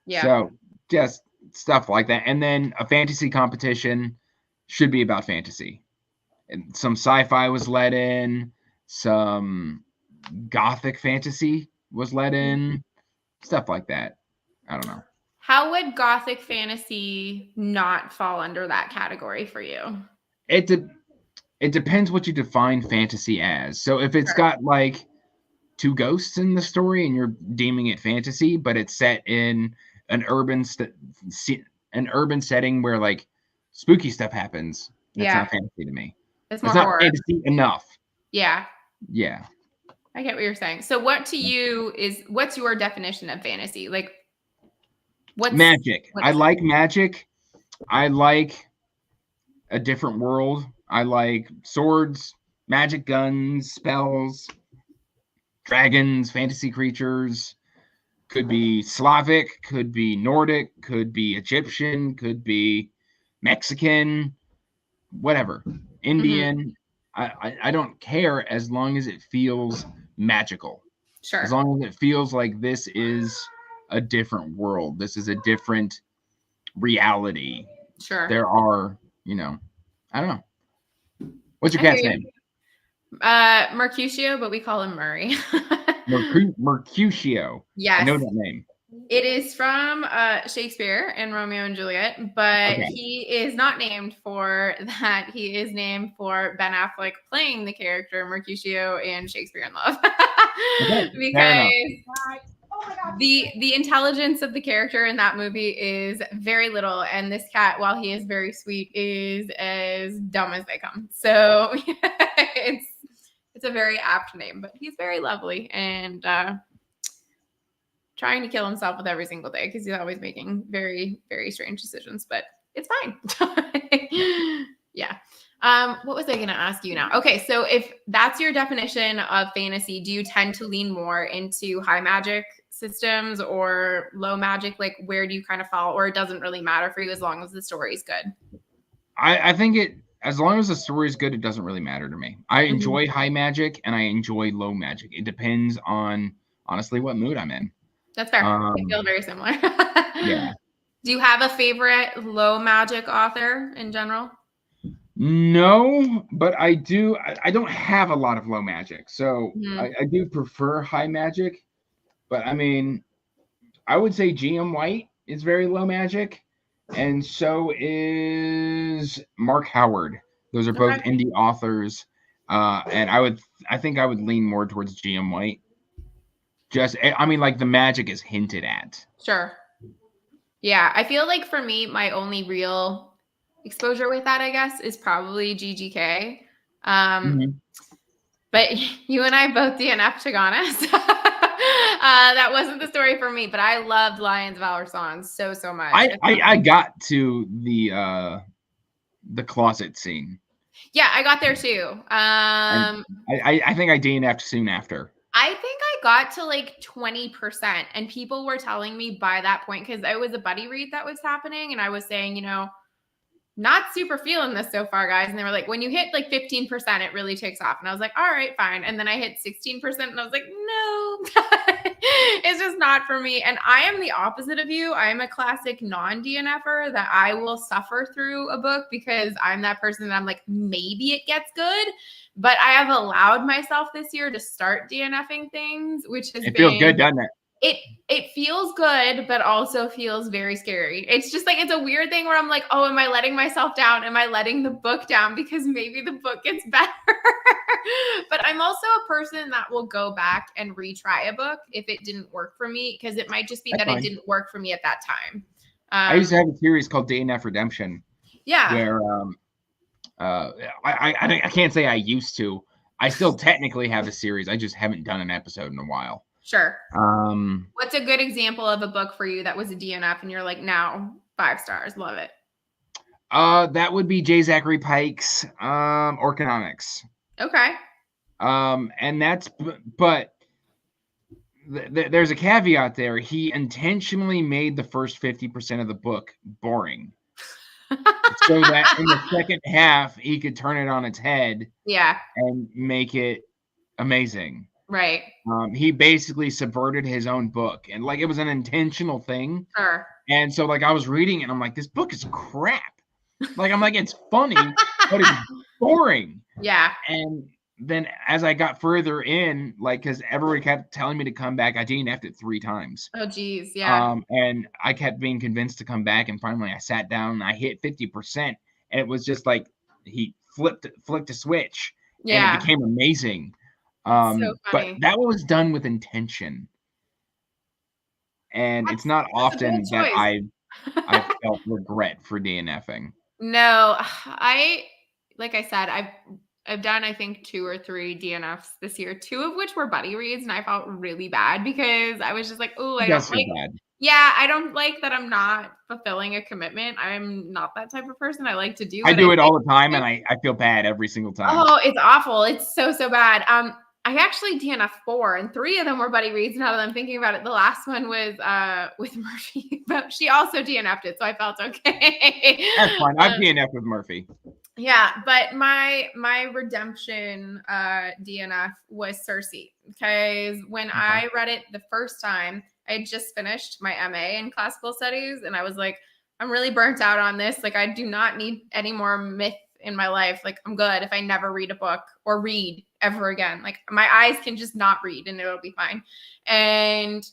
Yeah. So just stuff like that. And then a fantasy competition should be about fantasy. And some sci-fi was let in, some gothic fantasy was let in, stuff like that. I don't know. How would gothic fantasy not fall under that category for you? It depends what you define fantasy as. So if it's Sure. got like 2 ghosts in the story and you're deeming it fantasy, but it's set in an urban setting where like spooky stuff happens, that's Yeah. not fantasy to me. It's It's more not horror. fantasy enough. Yeah. Yeah. I get what you're saying. So what to you what's your definition of fantasy? Like Magic. what I is it? like magic. I like a different world. I like swords, magic guns, spells, dragons, fantasy creatures. Could be Slavic, could be Nordic, could be Egyptian, could be Mexican, whatever. Mm-hmm. Indian. I don't care as long as it feels magical. As Sure. long as it feels like this is a different world. This is a different reality. Sure. There are, I don't know. What's your I hear cat's you. name? Mercutio, but we call him Murray. Mercutio. I know Yes. that name. It is from Shakespeare and Romeo and Juliet, but Okay. he is not named for that. He is named for Ben Affleck playing the character Mercutio in Shakespeare in Love. Okay, Because the intelligence of the character in that movie is very little, and this cat, while he is very sweet, is as dumb as they come. So it's a very apt name, but he's very lovely and trying to kill himself with every single day because he's always making very, very strange decisions, but it's fine. Yeah. What was I going to ask you now? Okay. So if that's your definition of fantasy, do you tend to lean more into high magic systems or low magic? Like where do you kind of fall, or it doesn't really matter for you as long as the story's good? I think as long as the story is good, it doesn't really matter to me. I enjoy high magic and I enjoy low magic. It depends on honestly what mood I'm in. That's fair. I feel very similar. Yeah. Do you have a favorite low magic author in general? No, but I do. I don't have a lot of low magic, so Mhm. I do prefer high magic. But I mean, I would say GM White is very low magic, and so is Mark Howard. Those are both Okay. indie authors, and I think I would lean more towards GM White. I mean, like the magic is hinted at. Sure. Yeah, I feel like for me, my only real exposure with that, I guess, is probably GGK. Mhm. But you and I both DNF, to be honest. That wasn't the story for me, but I loved Lions of Valor songs so much. I got to the closet scene. Yeah, I got there too. And I think I DNF'd soon after. I think I got to like 20%, and people were telling me by that point, because it was a buddy read that was happening, and I was saying, not super feeling this so far, guys. And they were like, when you hit like 15%, it really takes off. And I was like, all right, fine. And then I hit 16% and I was like, no, it's just not for me. And I am the opposite of you. I am a classic non-DNFer that I will suffer through a book because I'm that person that I'm like, maybe it gets good. But I have allowed myself this year to start DNFing things, which has It feels good, doesn't it? It feels good, but also feels very scary. It's just like, it's a weird thing where I'm like, oh, am I letting myself down? Am I letting the book down? Because maybe the book gets better. But I'm also a person that will go back and retry a book if it didn't work for me, because it might just be That's that fine. it didn't work for me at that time. I used to have a series called DNF Redemption. Yeah. Where I can't say I used to. I still technically have a series. I just haven't done an episode in a while. Sure. What's a good example of a book for you that was a DNF and you're like, now 5 stars, love it? That would be J. Zachary Pike's Orconomics. Okay. And that's, but there's a caveat there. He intentionally made the first 50% of the book boring. So that in the second half, he could turn it on its head. Yeah. And make it amazing. Right. He basically subverted his own book, and like it was an intentional thing. Sure. And so like I was reading it and I'm like, this book is crap. Like I'm like, it's funny, but it's boring. Yeah. And then as I got further in, like, because everybody kept telling me to come back, I DNF'd it 3 times. Oh geez, yeah. And I kept being convinced to come back, and finally I sat down and I hit 50%, and it was just like he flipped a switch, and it became amazing. So but that was done with intention, and it's not often that I felt regret for DNFing. No, like I said, I've done, I think, 2 or 3 DNFs this year, 2 of which were buddy reads, and I felt really bad because I was just like, oh, I don't like. Bad. Yeah, I don't like that I'm not fulfilling a commitment. I'm not that type of person. I like to do. I do it all the time, and I feel bad every single time. Oh, it's awful. It's so bad. I actually DNF 4, and 3 of them were buddy reads. Now that I'm thinking about it, the last one was with Murphy, but she also DNF'd it, so I felt okay. That's fine. I've DNF'd with Murphy. Yeah, but my redemption DNF was Cersei, because when I read it the first time, I had just finished my MA in classical studies, and I was like, I'm really burnt out on this. Like, I do not need any more myth in my life. Like, I'm good if I never read a book or read ever again. Like, my eyes can just not read and it'll be fine. And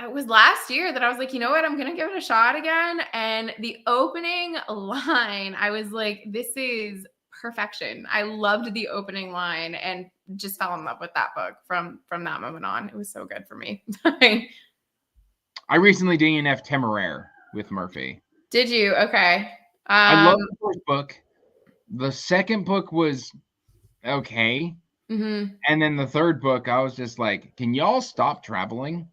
it was last year that I was like, you know what? I'm going to give it a shot again. And the opening line, I was like, this is perfection. I loved the opening line and just fell in love with that book from that moment on. It was so good for me. I recently DNF'd Temeraire with Murphy. Did you? Okay. I love the first book. The second book was okay. Mm-hmm. And then the third book, I was just like, can y'all stop traveling?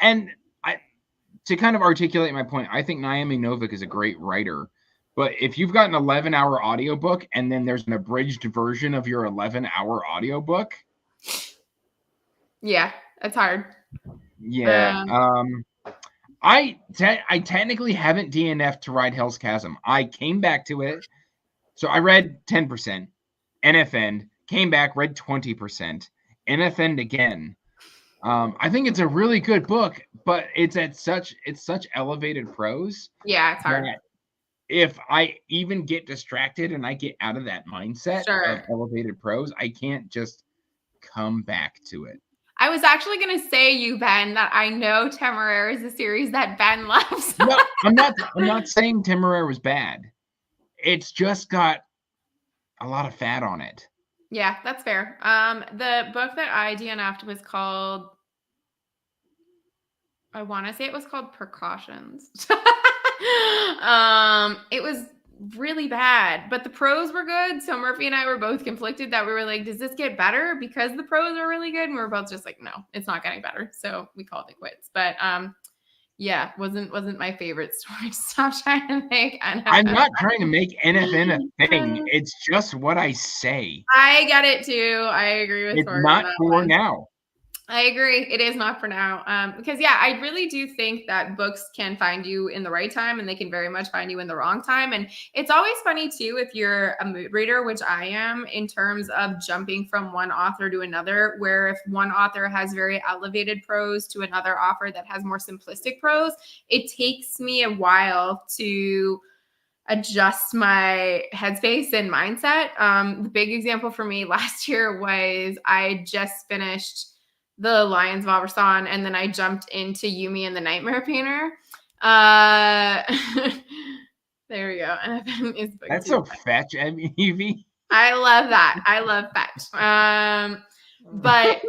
And to kind of articulate my point, I think Naomi Novik is a great writer. But if you've got an 11-hour audiobook and then there's an abridged version of your 11-hour audiobook. Yeah, it's hard. Yeah. I technically haven't DNF'd to Ride Hell's Chasm. I came back to it. So I read 10%, NFN'd, came back, read 20%, NFN'd again. I think it's a really good book, but it's such elevated prose. Yeah, it's hard. If I even get distracted and I get out of that mindset of elevated prose, I can't just come back to it. I was actually going to say, you, Ben, that I know Temeraire is a series that Ben loves. No, I'm not saying Temeraire was bad. It's just got a lot of fat on it. Yeah, that's fair. The book that I DNF'd was called, I want to say it was called Precautions. It was really bad, but the prose were good. So Murphy and I were both conflicted that we were like, does this get better because the prose are really good? And we were both just like, no, it's not getting better. So we called it quits. But yeah, wasn't my favorite story to stop trying to make. I'm not trying to make NFN a thing. It's just what I say. I get it too. I agree with it's not for now. I agree. It is not for now. Because yeah, I really do think that books can find you in the right time and they can very much find you in the wrong time. And it's always funny too, if you're a mood reader, which I am, in terms of jumping from one author to another, where if one author has very elevated prose to another author that has more simplistic prose, it takes me a while to adjust my headspace and mindset. The big example for me last year was I just finished The Lions of Aberson, and then I jumped into Yumi and the Nightmare Painter. Uh, there we go. And I've been his book That's too. so fetch, Evie. I love that. I love fetch. But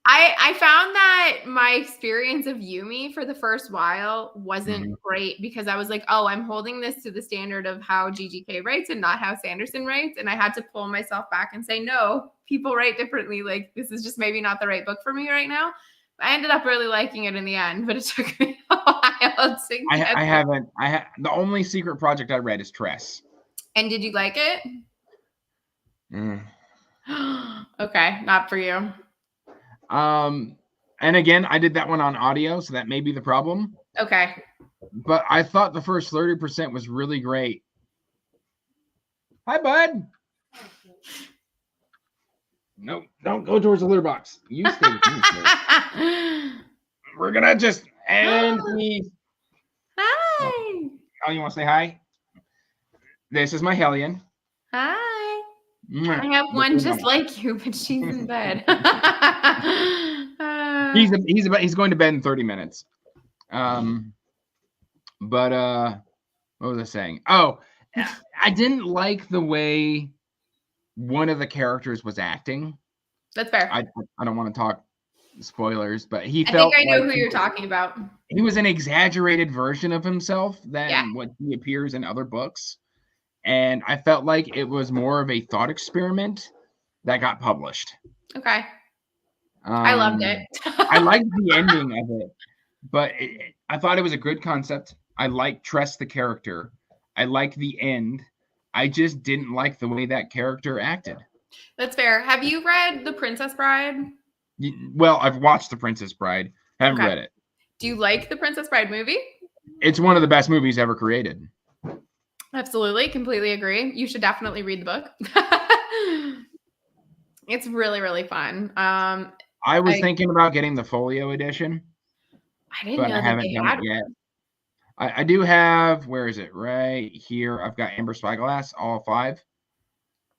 I found that my experience of Yumi for the first while wasn't great because I was like, oh, I'm holding this to the standard of how GGK writes and not how Sanderson writes. And I had to pull myself back and say, no, people write differently. Like, this is just maybe not the right book for me right now. I ended up really liking it in the end, but it took me a while to get I haven't. The only secret project I read is Tress. And did you like it? Mm. Okay, not for you. And again, I did that one on audio, so that may be the problem. Okay. But I thought the first 30% was really great. Hi, bud. No, don't go towards the litter box. You stay with me. We're gonna just end these. Hi. Oh, you want to say hi? This is my Hellion. Hi. I have one just like you, but she's in bed. He's going to bed in 30 minutes. But what was I saying? Oh, I didn't like the way one of the characters was acting. That's fair. I don't want to talk spoilers, but I think I know who you're talking about. He was an exaggerated version of himself than what he appears in other books. And I felt like it was more of a thought experiment that got published. Okay. I loved it. I liked the ending of it, but I thought it was a good concept. I liked Tress the character. I liked the end. I just didn't like the way that character acted. That's fair. Have you read The Princess Bride? Well, I've watched The Princess Bride. Haven't read it. Do you like The Princess Bride movie? It's one of the best movies ever created. Absolutely. Completely agree. You should definitely read the book. It's really, really fun. I was thinking about getting the folio edition. I didn't know I haven't done it yet. I do have, where is it? Right here. I've got Amber Spyglass, all 5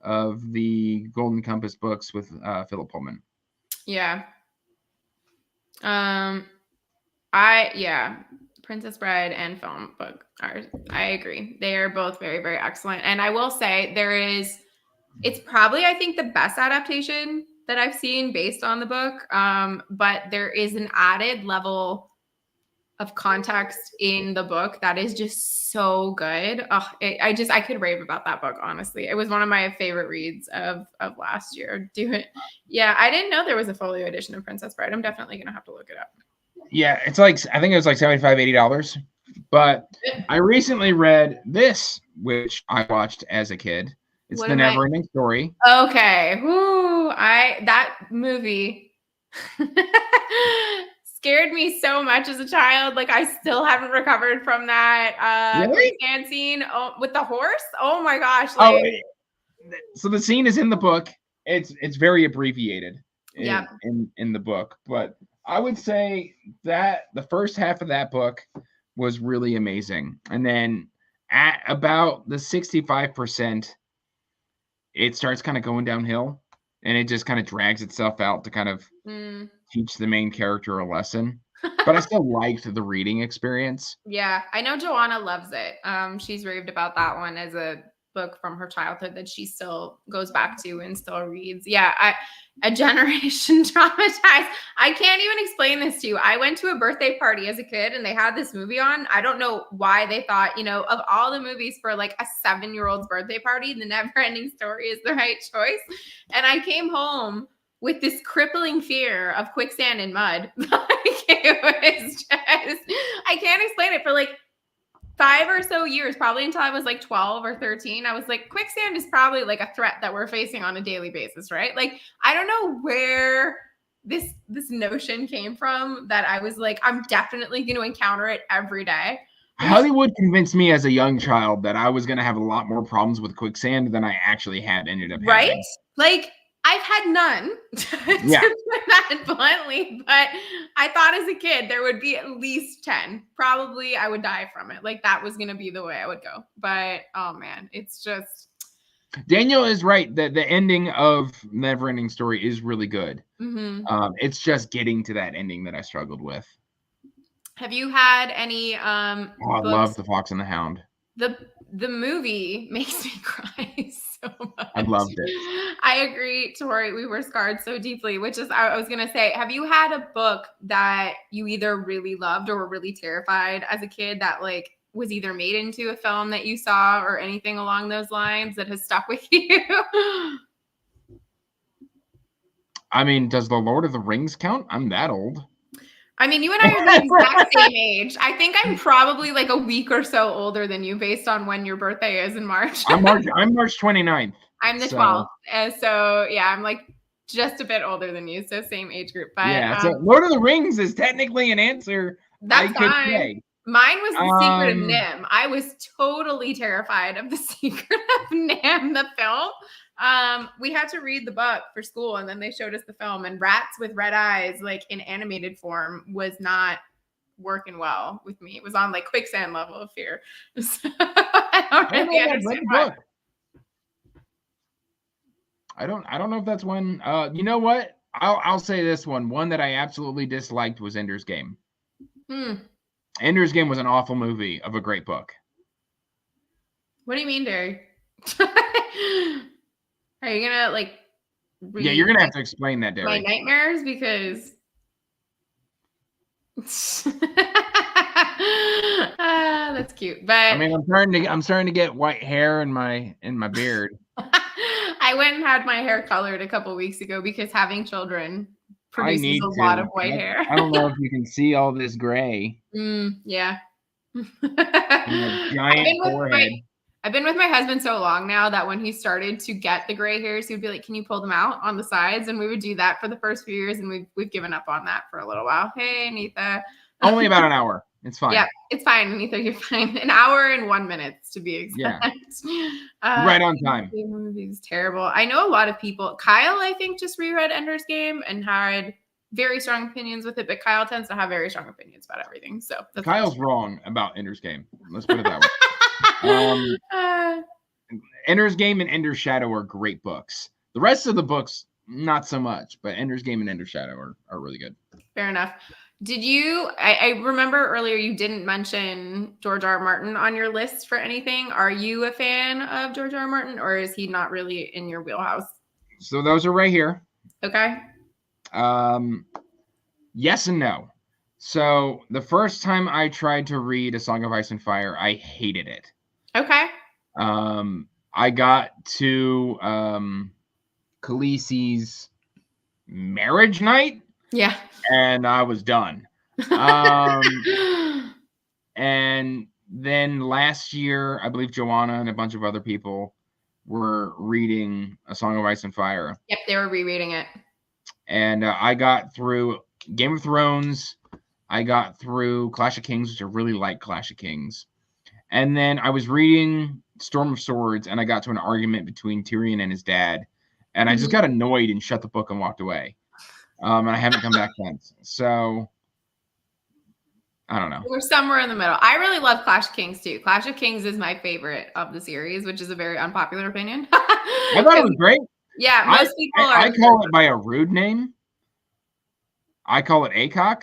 of the Golden Compass books with Philip Pullman. Yeah. Princess Bride and film book I agree. They are both very, very excellent. And I will say it's probably, I think, the best adaptation that I've seen based on the book. But there is an added level of context in the book that is just so good. I could rave about that book, honestly. It was one of my favorite reads of last year. Yeah, I didn't know there was a folio edition of Princess Bride. I'm definitely gonna have to look it up. Yeah, it's like, I think it was like $75-$80. But I recently read this, which I watched as a kid. It's The Neverending Story. Okay. Whoo, that movie scared me so much as a child. Like, I still haven't recovered from that quicksand scene with the horse. Oh my gosh. So the scene is in the book. It's very abbreviated in the book, but I would say that the first half of that book was really amazing. And then at about the 65%, it starts kind of going downhill, and it just kind of drags itself out to kind of teach the main character a lesson. But I still liked the reading experience. Yeah, I know Joanna loves it. She's raved about that one as a book from her childhood that she still goes back to and still reads. Yeah, a generation traumatized. I can't even explain this to you. I went to a birthday party as a kid and they had this movie on. I don't know why they thought, of all the movies for like a 7-year-old's birthday party, The Neverending Story is the right choice. And I came home with this crippling fear of quicksand and mud. It was just, I can't explain it. For like 5 or so years, probably until I was like 12 or 13, I was like, quicksand is probably like a threat that we're facing on a daily basis, right? Like, I don't know where this notion came from that I was like, I'm definitely going to encounter it every day. Hollywood convinced me as a young child that I was going to have a lot more problems with quicksand than I actually had ended up Right? having. Like, I've had none, to Yeah. put that bluntly, but I thought as a kid there would be at least 10. Probably I would die from it. Like, that was going to be the way I would go. But, oh man, it's just. Daniel is right that the ending of Neverending Story is really good. It's just getting to that ending that I struggled with. Have you had any I books? love The Fox and the Hound. The movie makes me cry so much. I loved it. I agree, Tori. We were scarred so deeply, which is, I was going to say, have you had a book that you either really loved or were really terrified as a kid that like was either made into a film that you saw or anything along those lines that has stuck with you? I mean, does The Lord of the Rings count? I'm that old. I mean, you and I are the exact same age. I think I'm probably like a week or so older than you based on when your birthday is in March. I'm March 29th. I'm the 12th. So yeah, I'm like just a bit older than you. So same age group. But yeah, so Lord of the Rings is technically an answer. That's fine. Say. Mine was The Secret of Nim. I was totally terrified of The Secret of Nim, the film. We had to read the book for school and then they showed us the film, and Rats with Red Eyes, like in animated form, was not working well with me. It was on like quicksand level of fear. So, I don't really understand why. I don't know if that's one. You know what? I'll say this one. One that I absolutely disliked was Ender's Game. Ender's Game was an awful movie of a great book. What do you mean, Derry? Are you gonna like? Yeah, you're gonna have to explain that, Derry. My nightmares, because. That's cute, but I mean, I'm starting to get white hair in my beard. I went and had my hair colored a couple weeks ago because having children produces a lot of white hair. I don't know if you can see all this gray. Yeah. Giant forehead. I've been with my husband so long now that when he started to get the gray hairs, he would be like, "Can you pull them out on the sides?" And we would do that for the first few years, and we've given up on that for a little while. Hey, Anita. Only about an hour. It's fine. Yeah, it's fine, Anita. You're fine. An hour and 1 minute to be exact. Yeah. Right on time. The movie is terrible. I know a lot of people. Kyle, I think, just reread Ender's Game and had very strong opinions with it, but Kyle tends to have very strong opinions about everything. So Kyle's wrong about Ender's Game. Let's put it that way. Ender's Game and Ender's Shadow are great books. The rest of the books, not so much, but Ender's Game and Ender's Shadow are really good. Fair enough. Did you, I remember earlier you didn't mention George R. R. Martin on your list for anything. Are you a fan of George R. R. Martin, or is he not really in your wheelhouse? So those are right here. Okay. Yes and no. So the first time I tried to read A Song of Ice and Fire, I hated it. Okay. I got to Khaleesi's marriage night. Yeah. And I was done. And then last year, I believe Joanna and a bunch of other people were reading A Song of Ice and Fire. Yep, they were rereading it. And I got through Game of Thrones. I got through Clash of Kings, which I really like Clash of Kings. And then I was reading Storm of Swords, and I got to an argument between Tyrion and his dad. And I just got annoyed and shut the book and walked away. And I haven't come back since. So, I don't know. We're somewhere in the middle. I really love Clash of Kings, too. Clash of Kings is my favorite of the series, which is a very unpopular opinion. I thought it was great. Yeah, most people are. I call it by a rude name. I call it ACOC.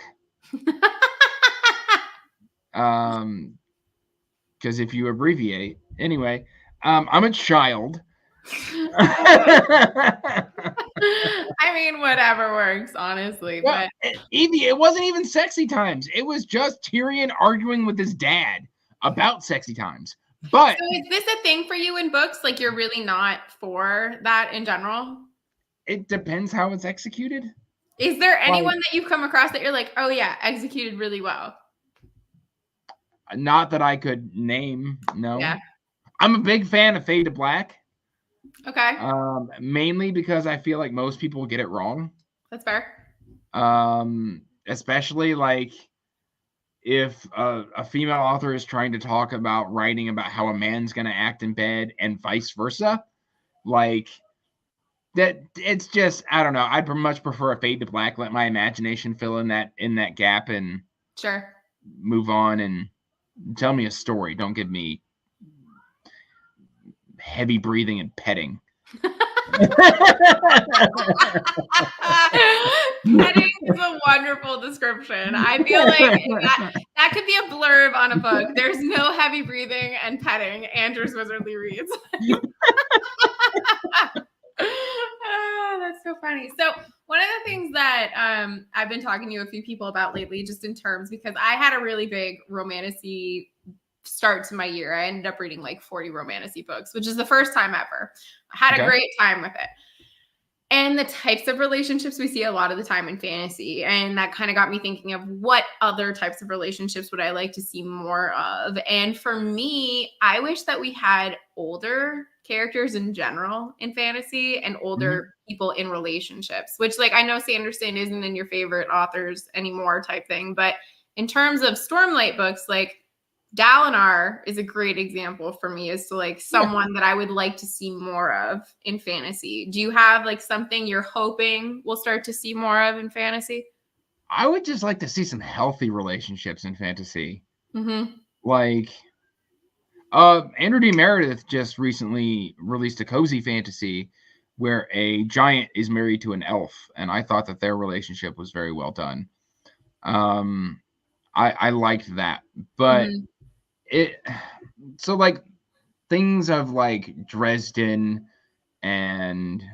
Because if you abbreviate. Anyway, I'm a child. I mean, whatever works, honestly. Well, but it wasn't even sexy times. It was just Tyrion arguing with his dad about sexy times. But so is this a thing for you in books? Like, you're really not for that in general? It depends how it's executed. Is there anyone that you've come across that you're like, oh yeah, executed really well? Not that I could name. No. Yeah. I'm a big fan of Fade to Black. Okay. Mainly because I feel like most people get it wrong. That's fair. Especially like if a female author is trying to talk about writing about how a man's going to act in bed and vice versa, like that, it's just, I don't know. I'd much prefer a fade to black. Let my imagination fill in that gap and Sure. move on and tell me a story. Don't give me heavy breathing and petting. Petting is a wonderful description. I feel like that could be a blurb on a book. There's no heavy breathing and petting. Andrew's Wizardly Reads. That's so funny. So one of the things that I've been talking to a few people about lately, just in terms, because I had a really big romantasy start to my year. I ended up reading like 40 romantasy books, which is the first time ever. I had a great time with it. And the types of relationships we see a lot of the time in fantasy. And that kind of got me thinking of what other types of relationships would I like to see more of. And for me, I wish that we had older characters in general in fantasy and older people in relationships, which, like, I know Sanderson isn't in your favorite authors anymore type thing. But in terms of Stormlight books, like, Dalinar is a great example for me as to like someone that I would like to see more of in fantasy. Do you have like something you're hoping we'll start to see more of in fantasy? I would just like to see some healthy relationships in fantasy. Mm-hmm. Like, Andrew D. Meredith just recently released a cozy fantasy where a giant is married to an elf, and I thought that their relationship was very well done. I liked that, but so like things of like Dresden and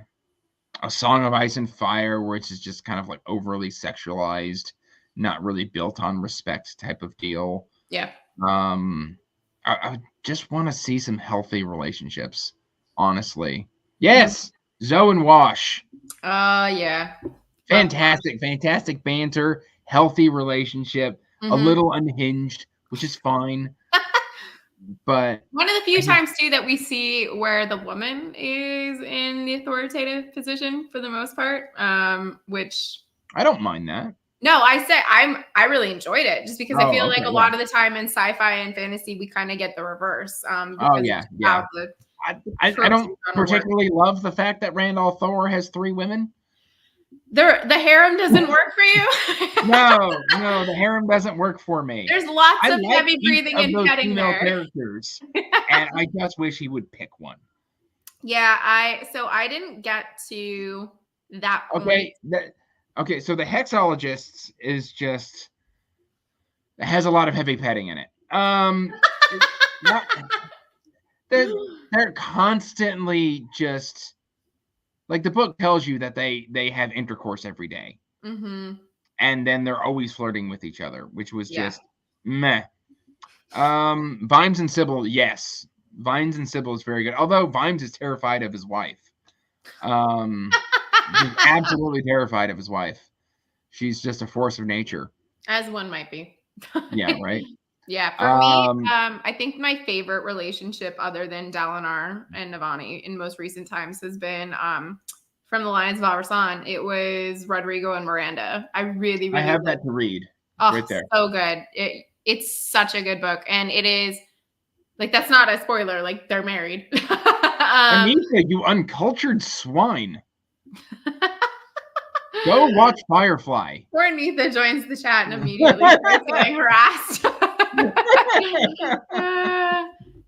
A Song of Ice and Fire, which is just kind of like overly sexualized, not really built on respect type of deal. Yeah. I just want to see some healthy relationships, honestly. Yes, Zoe and Wash. Yeah. Fantastic banter, healthy relationship, a little unhinged, which is fine. But one of the few times too that we see where the woman is in the authoritative position for the most part, which I don't mind that. No, I really enjoyed it just because I feel like a lot of the time in sci-fi and fantasy we kind of get the reverse. Yeah. I don't particularly love the fact that Randall Thor has 3 women. The harem doesn't work for you? No, the harem doesn't work for me. There's lots of heavy breathing and petting there. Characters, and I just wish he would pick one. Yeah, I didn't get to that point. Okay, so the Hexologists is just, it has a lot of heavy petting in it. They're constantly just like, the book tells you that they have intercourse every day, and then they're always flirting with each other, which was just meh. Vimes and Sybil, yes, Vines and Sybil is very good. Although Vimes is terrified of his wife. He's absolutely terrified of his wife. She's just a force of nature. As one might be. Yeah, right? Yeah, for me, I think my favorite relationship other than Dalinar and Navani in most recent times has been from the Lions of Alrasan. It was Rodrigo and Miranda. I really I have that to read. Right there. So good. It's such a good book. And it is, like, that's not a spoiler. Like, they're married. Anita, you uncultured swine. Go watch Firefly. Poor Anita joins the chat and immediately starts getting harassed.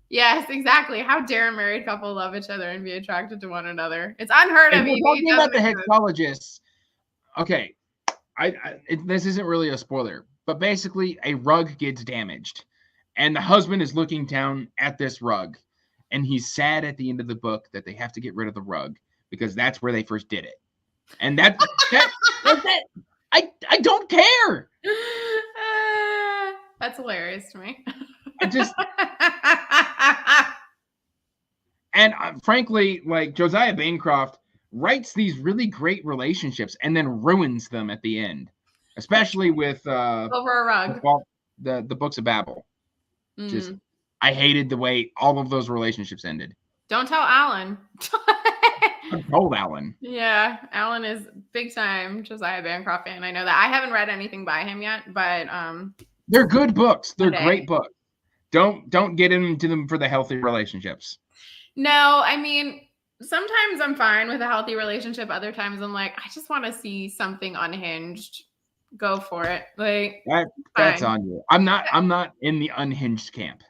Yes, exactly. How dare a married couple love each other and be attracted to one another? It's unheard of. Talking about the Hexologists. Okay, this isn't really a spoiler, but basically a rug gets damaged, and the husband is looking down at this rug, and he's sad at the end of the book that they have to get rid of the rug because that's where they first did it, and that's it. I don't care. That's hilarious to me. And frankly, like, Josiah Bancroft writes these really great relationships and then ruins them at the end, especially with Over a Rug, the Books of Babel. Just, I hated the way all of those relationships ended. Don't tell Alan. I've told Alan. Yeah, Alan is big time Josiah Bancroft fan. I know that. I haven't read anything by him yet, but They're good books. They're one day. great books. Don't get into them for the healthy relationships. No, I mean, sometimes I'm fine with a healthy relationship. Other times I'm like, I just want to see something unhinged. Go for it. Like, That's fine. on you. I'm not in the unhinged camp.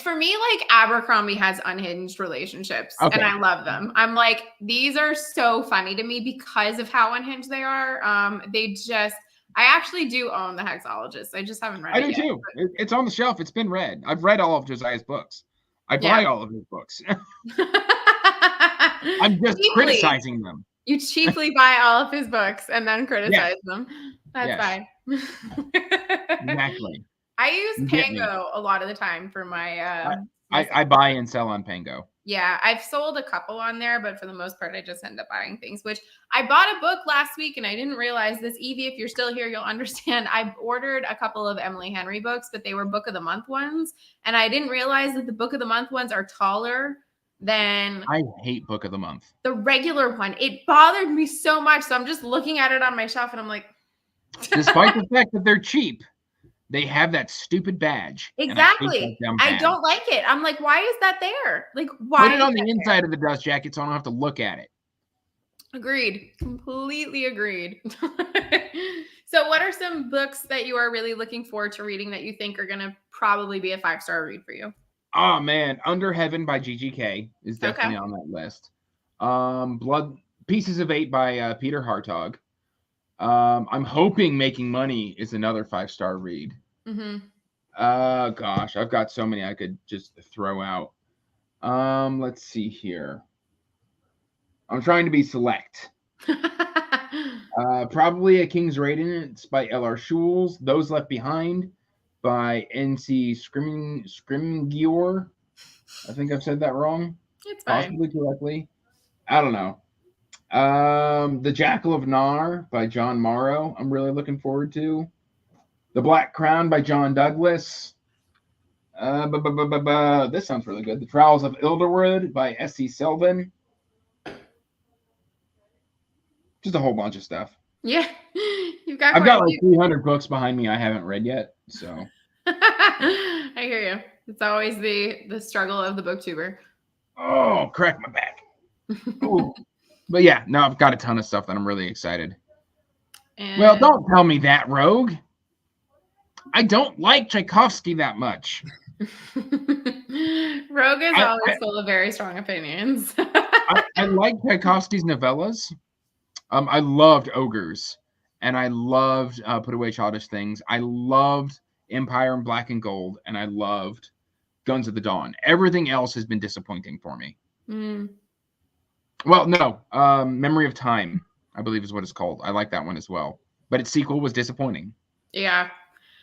For me, like Abercrombie has unhinged relationships, and Okay. I love them. I'm like, these are so funny to me because of how unhinged they are. I actually do own the Hexologist. I just haven't read I it do yet. too. It's on the shelf. It's been read. I've read all of Josiah's books. I buy all of his books. I'm just Cheaply. criticizing them. You cheaply buy all of his books and then criticize them. That's Yes. fine. Exactly. I use You get me. Pango a lot of the time for my I buy and sell on Pango. Yeah, I've sold a couple on there, but for the most part, I just end up buying things. Which I bought a book last week, and I didn't realize this. Evie, if you're still here, you'll understand. I ordered a couple of Emily Henry books, but they were Book of the Month ones, and I didn't realize that the Book of the Month ones are taller than I hate Book of the Month. the regular one. It bothered me so much, so I'm just looking at it on my shelf, and I'm like, despite the fact that they're cheap, they have that stupid badge. exactly. I I don't like it. I'm like, why is that there? Like, why? put it on the inside of the dust jacket so I don't have to look at it. Agreed. Completely agreed. So, what are some books that you are really looking forward to reading that you think are going to probably be a 5-star read for you? Oh man, Under Heaven by GGK is definitely on that list. Blood Pieces of Eight by Peter Hartog. I'm hoping Making Money is another 5-star read. Mm-hmm. Gosh, I've got so many I could just throw out. Let's see here. I'm trying to be select. Probably A King's Radiance by L.R. Schulz. Those Left Behind by N.C. Scrimgeour. I think I've said that wrong. It's fine. Possibly correctly. I don't know. The Jackal of Nar by John Morrow. I'm really looking forward to. The Black Crown by John Douglas. This sounds really good. The Trials of Ilderwood by S.C. Selvin. Just a whole bunch of stuff. Yeah, I've got like 300 books behind me I haven't read yet. So I hear you. It's always the struggle of the booktuber. Oh, crack my back. But yeah, no, I've got a ton of stuff that I'm really excited. And well, don't tell me that, Rogue. I don't like Tchaikovsky that much. Rogue is always full of very strong opinions. I like Tchaikovsky's novellas. I loved Ogres, and I loved Put Away Childish Things. I loved Empire in Black and Gold, and I loved Guns of the Dawn. Everything else has been disappointing for me. Mm. Well, no, Memory of Time, I believe is what it's called. I like that one as well, but its sequel was disappointing. Yeah.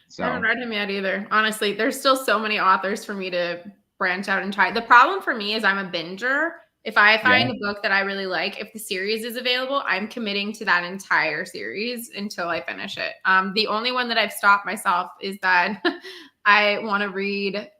So. I haven't read him yet either. Honestly, there's still so many authors for me to branch out and try. The problem for me is I'm a binger. If I find a book that I really like, if the series is available, I'm committing to that entire series until I finish it. The only one that I've stopped myself is that I want to read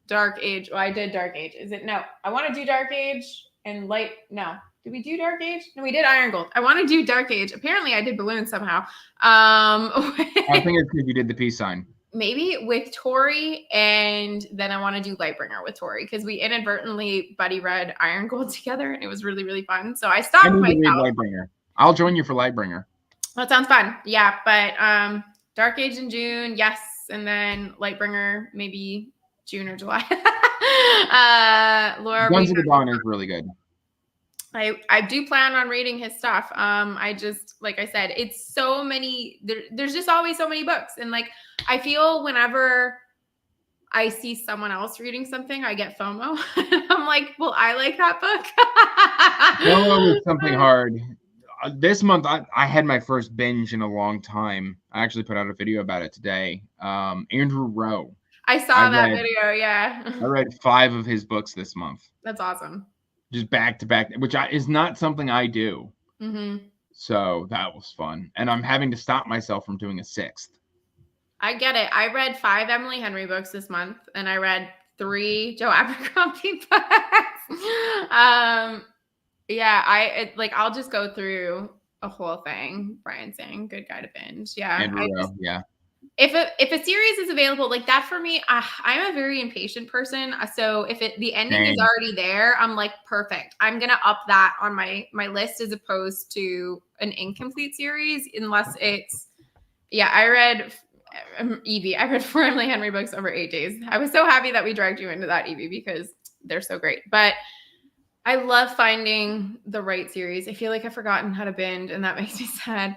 Dark Age. Well, I did Dark Age. Is it? No, I want to do Dark Age and Light. No. Did we do Dark Age? No, we did Iron Gold. I want to do Dark Age. Apparently, I did Balloon somehow. I think it's because you did the peace sign. Maybe with Tori, and then I want to do Lightbringer with Tori because we inadvertently buddy read Iron Gold together, and it was really, really fun. So I stopped myself. Lightbringer. I'll join you for Lightbringer. That sounds fun. Yeah, but Dark Age in June, yes, and then Lightbringer maybe June or July. Laura, Guns of the Dawn is really good. I do plan on reading his stuff. I just, like I said, it's so many, there's just always so many books. And like, I feel whenever I see someone else reading something, I get FOMO. I'm like, well, I like that book. FOMO is something hard. This month, I had my first binge in a long time. I actually put out a video about it today. Andrew Rowe. I saw that video, yeah. I read 5 of his books this month. That's awesome. Just back to back, which is not something I do. Mm-hmm. So that was fun. And I'm having to stop myself from doing a 6th. I get it. I read 5 Emily Henry books this month, and I read 3 Joe Abercrombie books. Yeah, I'll just go through a whole thing. Brian saying good guy to binge. Yeah, Andrew Rowe, yeah. If a series is available like that for me, I'm a very impatient person. So if the ending is Same. already there, I'm like perfect. I'm gonna up that on my list as opposed to an incomplete series, unless it's yeah. I read Evie. I read 4 Emily Henry books over 8 days. I was so happy that we dragged you into that, Evie, because they're so great. But I love finding the right series. I feel like I've forgotten how to binge, and that makes me sad.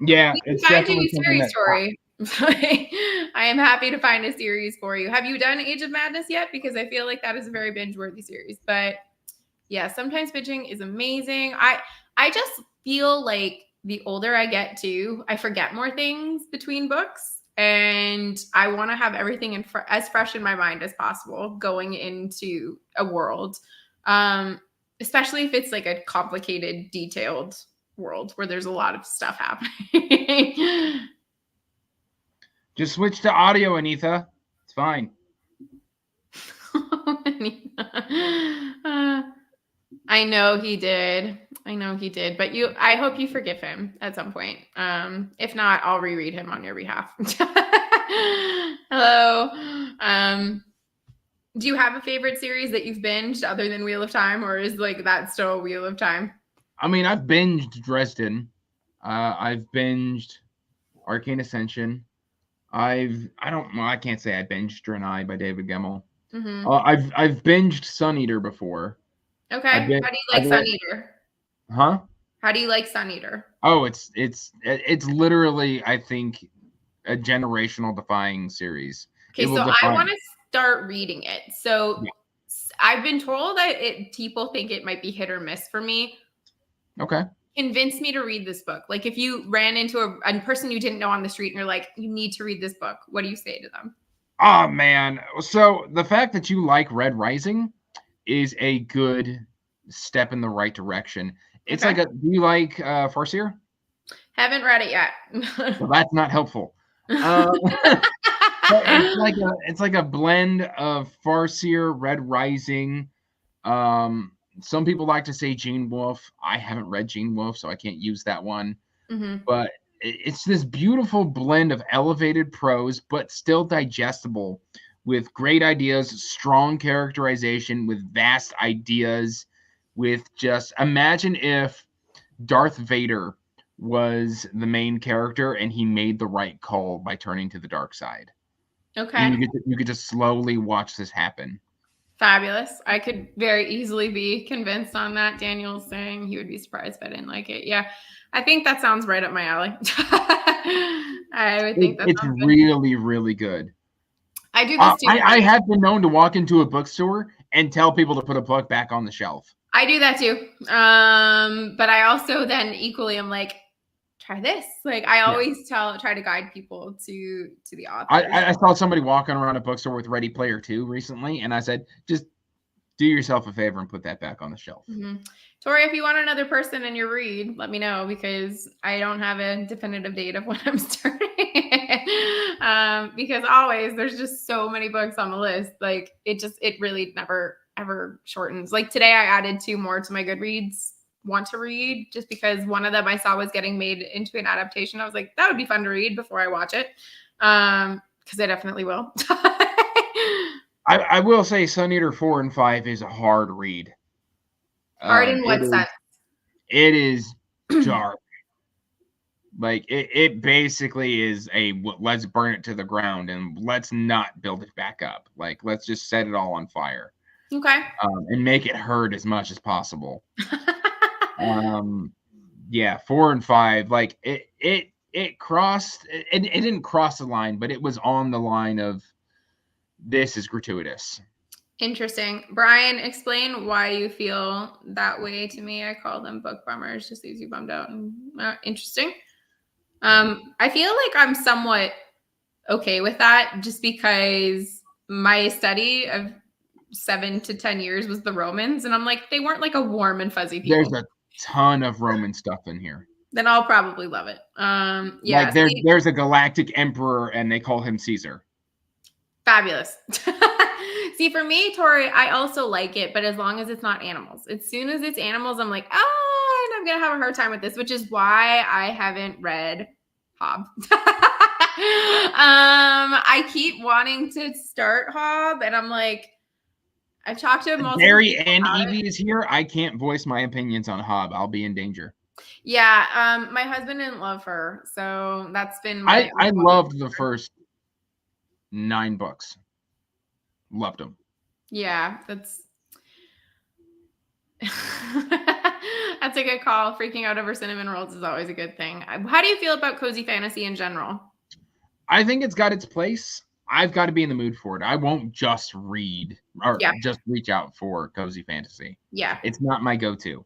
Yeah, We can it's find you definitely a something series that story. I am happy to find a series for you. Have you done Age of Madness yet? Because I feel like that is a very binge-worthy series. But yeah, sometimes binging is amazing. I just feel like the older I get too, I forget more things between books, and I want to have everything as fresh in my mind as possible going into a world, um, especially if it's like a complicated, detailed world where there's a lot of stuff happening. just switch to audio, Anita. It's fine. I know he did. I know he did. But I hope you forgive him at some point. If not, I'll reread him on your behalf. Hello. Do you have a favorite series that you've binged other than Wheel of Time, or is like that still Wheel of Time? I mean, I've binged Dresden. I've binged Arcane Ascension. I can't say I binged Draenei by David Gemmell. Mm-hmm. I've binged Sun Eater before. Okay. I've been How do you I've like Sun read, Eater? huh? How do you like Sun Eater? Oh, it's literally, I think, a generational defying series. It Okay, will so I want define. to start reading it. So Yeah. I've been told that people think it might be hit or miss for me. Okay. Convince me to read this book. Like if you ran into a person you didn't know on the street and you're like, you need to read this book, what do you say to them? Oh man. So the fact that you like Red Rising is a good step in the right direction. It's Okay. like do you like Farseer? Haven't read it yet. Well, that's not helpful. Uh, but it's like a blend of Farseer, Red Rising. Um, some people like to say Gene Wolfe. I haven't read Gene Wolfe, so I can't use that one. Mm-hmm. But it's this beautiful blend of elevated prose, but still digestible, with great ideas, strong characterization, with vast ideas. With just imagine if Darth Vader was the main character and he made the right call by turning to the dark side, and Okay. you get to slowly watch this happen. Fabulous. I could very easily be convinced on that. Daniel's saying he would be surprised if I didn't like it. Yeah. I think that sounds right up my alley. I would think that It's sounds good. really, really good. I do this too, I Brian. have been known to walk into a bookstore and tell people to put a book back on the shelf. I do that too. But I also then equally am like, try this. Like I Yeah. always try to guide people to the authors. I saw somebody walking around a bookstore with Ready Player 2 recently, and I said, just do yourself a favor and put that back on the shelf. Mm-hmm. Tori, if you want another person in your read, let me know because I don't have a definitive date of when I'm starting. Because always there's just so many books on the list. Like it really never ever shortens. Like today I added 2 more to my Goodreads want to read just because one of them I saw was getting made into an adaptation. I was like, that would be fun to read before I watch it. Because I definitely will. I will say Sun Eater 4 and 5 is a hard read. Hard in what sense? It is dark. Like it basically is let's burn it to the ground and let's not build it back up. Like let's just set it all on fire. Okay. And make it hurt as much as possible. Yeah, 4 and 5, like it crossed. It didn't cross the line, but it was on the line of this is gratuitous. Interesting. Brian, explain why you feel that way to me. I call them book bummers, just leaves you bummed out. And interesting. I feel like I'm somewhat okay with that just because my study of 7 to 10 years was the Romans. And I'm like, they weren't like a warm and fuzzy people. There's a ton of Roman stuff in here. Then I'll probably love it. Yeah. Like there's a galactic emperor and they call him Caesar. Fabulous. See, for me, Tori, I also like it, but as long as it's not animals. As soon as it's animals, I'm like, oh, and I'm gonna have a hard time with this, which is why I haven't read Hob. I keep wanting to start Hob, and I'm like, I've talked to multiple Barry people and about it. Evie is here. I can't voice my opinions on Hob. I'll be in danger. Yeah, my husband didn't love her, so that's been my. I loved the first 9 books. Loved them. Yeah, that's. That's a good call. Freaking out over cinnamon rolls is always a good thing. How do you feel about cozy fantasy in general? I think it's got its place. I've got to be in the mood for it. I won't just read or Yeah, just reach out for cozy fantasy. yeah, It's not my go-to.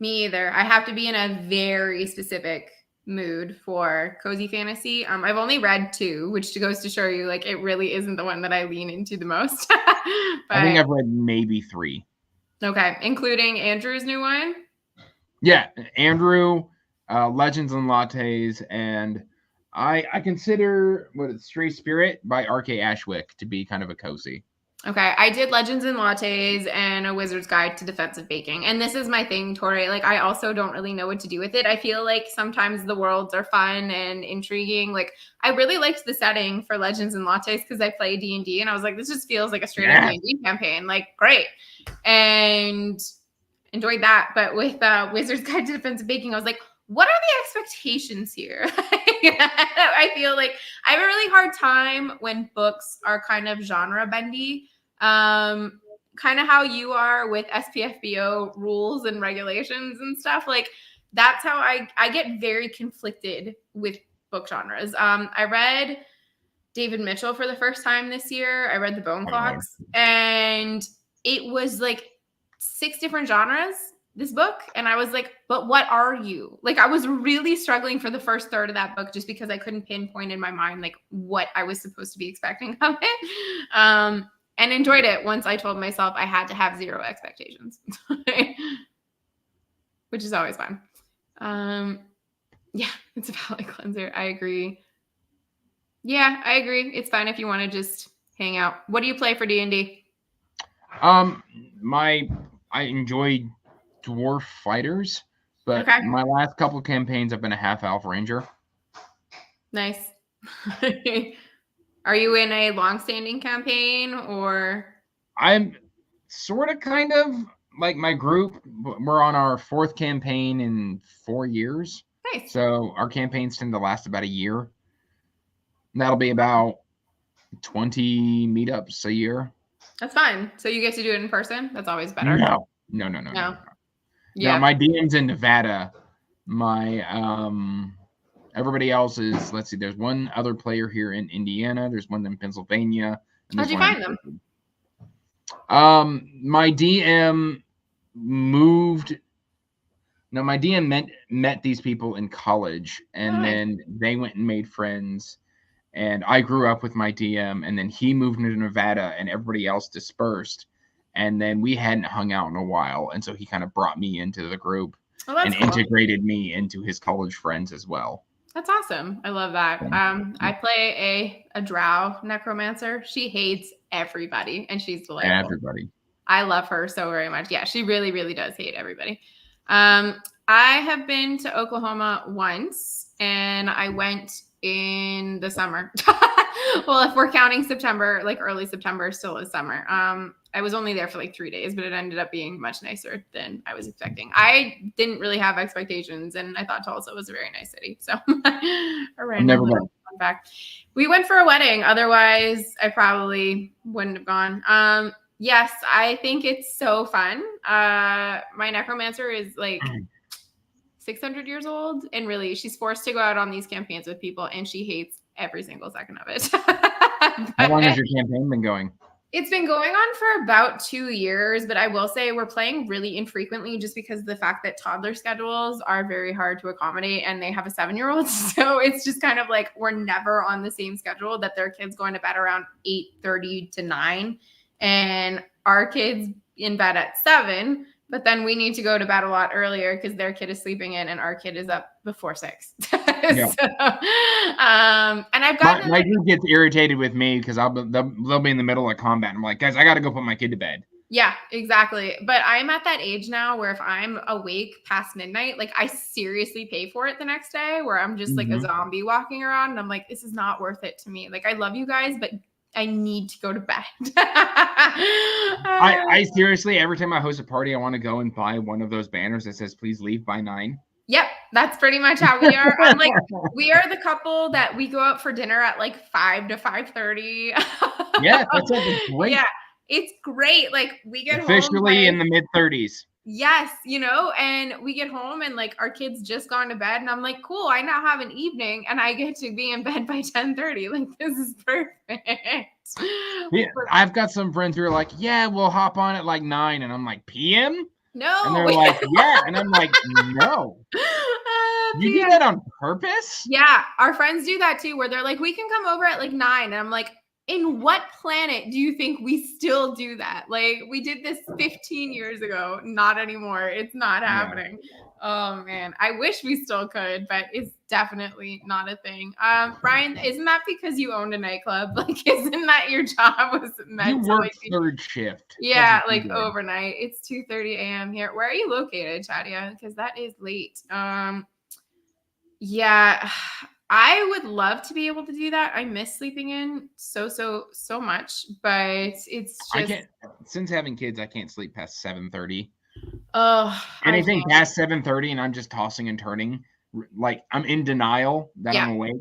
me either. I have to be in a very specific mood for cozy fantasy. I've only read 2, which goes to show you, like, it really isn't the one that I lean into the most. I think But I've read maybe 3. okay, including Andrew's new one. Yeah, Andrew, Legends and Lattes, and I consider Stray Spirit by R.K. Ashwick to be kind of a cozy. Okay, I did Legends and Lattes and A Wizard's Guide to Defensive Baking. And this is my thing, Tori. Like, I also don't really know what to do with it. I feel like sometimes the worlds are fun and intriguing. Like, I really liked the setting for Legends and Lattes because I play D&D, and I was like, this just feels like a straight up D&D campaign. Like, great. And enjoyed that. But with Wizard's Guide to Defensive Baking, I was like, what are the expectations here? I feel like I have a really hard time when books are kind of genre bendy. Kind of how you are with SPFBO rules and regulations and stuff. Like, that's how I get very conflicted with book genres. I read David Mitchell for the first time this year. I read The Bone Clocks, and it was like 6 different genres, this book. And I was like, but what are you? Like, I was really struggling for the first third of that book just because I couldn't pinpoint in my mind like what I was supposed to be expecting of it. And enjoyed it once I told myself I had to have 0 expectations, which is always fun. Yeah, it's a palate cleanser. I agree. Yeah, I agree. It's fine if you want to just hang out. What do you play for D&D? I enjoy dwarf fighters, but Okay. my last couple of campaigns I've been a half elf ranger. Nice. Are you in a long-standing campaign or? I'm sort of kind of like my group. We're on our 4th campaign in 4 years. Nice. So our campaigns tend to last about a year. And that'll be about 20 meetups a year. That's fine. So you get to do it in person? That's always better. No. Yeah. No, my DM's in Nevada. My everybody else is, let's see, there's one other player here in Indiana, there's one in Pennsylvania. How'd you find them? My DM moved. No, my DM met these people in college, and then they went and made friends. And I grew up with my DM, and then he moved into Nevada, and everybody else dispersed. And then we hadn't hung out in a while, and so he kind of brought me into the group and integrated me into his college friends as well. That's awesome. I love that. I play a drow necromancer. She hates everybody, and she's delightful. Everybody. I love her so very much. Yeah, she really, really does hate everybody. I have been to Oklahoma once, and I went in the summer. Well, if we're counting September, like early September, still is summer. I was only there for like 3 days, but it ended up being much nicer than I was expecting. I didn't really have expectations, and I thought Tulsa was a very nice city. So a random little fun fact. We went for a wedding. Otherwise, I probably wouldn't have gone. Yes, I think it's so fun. My necromancer is like 600 years old, and really, she's forced to go out on these campaigns with people, and she hates every single second of it. How long has your campaign been going? It's been going on for about 2 years, but I will say we're playing really infrequently just because of the fact that toddler schedules are very hard to accommodate, and they have a 7-year-old. So it's just kind of like we're never on the same schedule, that their kids going to bed around 8:30 to 9, and our kids in bed at 7. But then we need to go to bed a lot earlier because their kid is sleeping in and our kid is up before 6. Yeah. And I've My gotten my group gets irritated with me because they'll be in the middle of combat. I'm like, guys, I got to go put my kid to bed. yeah, exactly. But I'm at that age now where if I'm awake past midnight, like I seriously pay for it the next day, where I'm just like a zombie walking around and I'm like, this is not worth it to me. Like I love you guys, but I need to go to bed. I seriously, every time I host a party, I want to go and buy one of those banners that says "Please leave by 9." Yep, that's pretty much how we are. I'm like, we are the couple that we go out for dinner at like 5 to 5:30. Yeah, that sounds great. Yeah, it's great. Like we get home Officially in the mid-30s. yes, and we get home and like our kids just gone to bed and I'm like, cool, I now have an evening and I get to be in bed by 10:30. Like this is perfect. Yeah, I've got some friends who are like, yeah, we'll hop on at like 9. And I'm like, PM? No. And they're like, yeah. And I'm like, no. You do that on purpose? Yeah, our friends do that too, where they're like, we can come over at like 9. And I'm like, in what planet do you think we still do that? Like, we did this 15 years ago. Not anymore. It's not happening. Yeah. Oh man, I wish we still could, but it's definitely not a thing. Brian, isn't that because you owned a nightclub? Like, isn't that your job was meant you to work like third shift? Yeah, like overnight. It's 2:30 a.m. here. Where are you located, Shadia? Because that is late. Yeah, I would love to be able to do that. I miss sleeping in so much, but it's just I can't. Since having kids, I can't sleep past 7:30. Oh, anything past 7:30, and I'm just tossing and turning. Like I'm in denial that I'm awake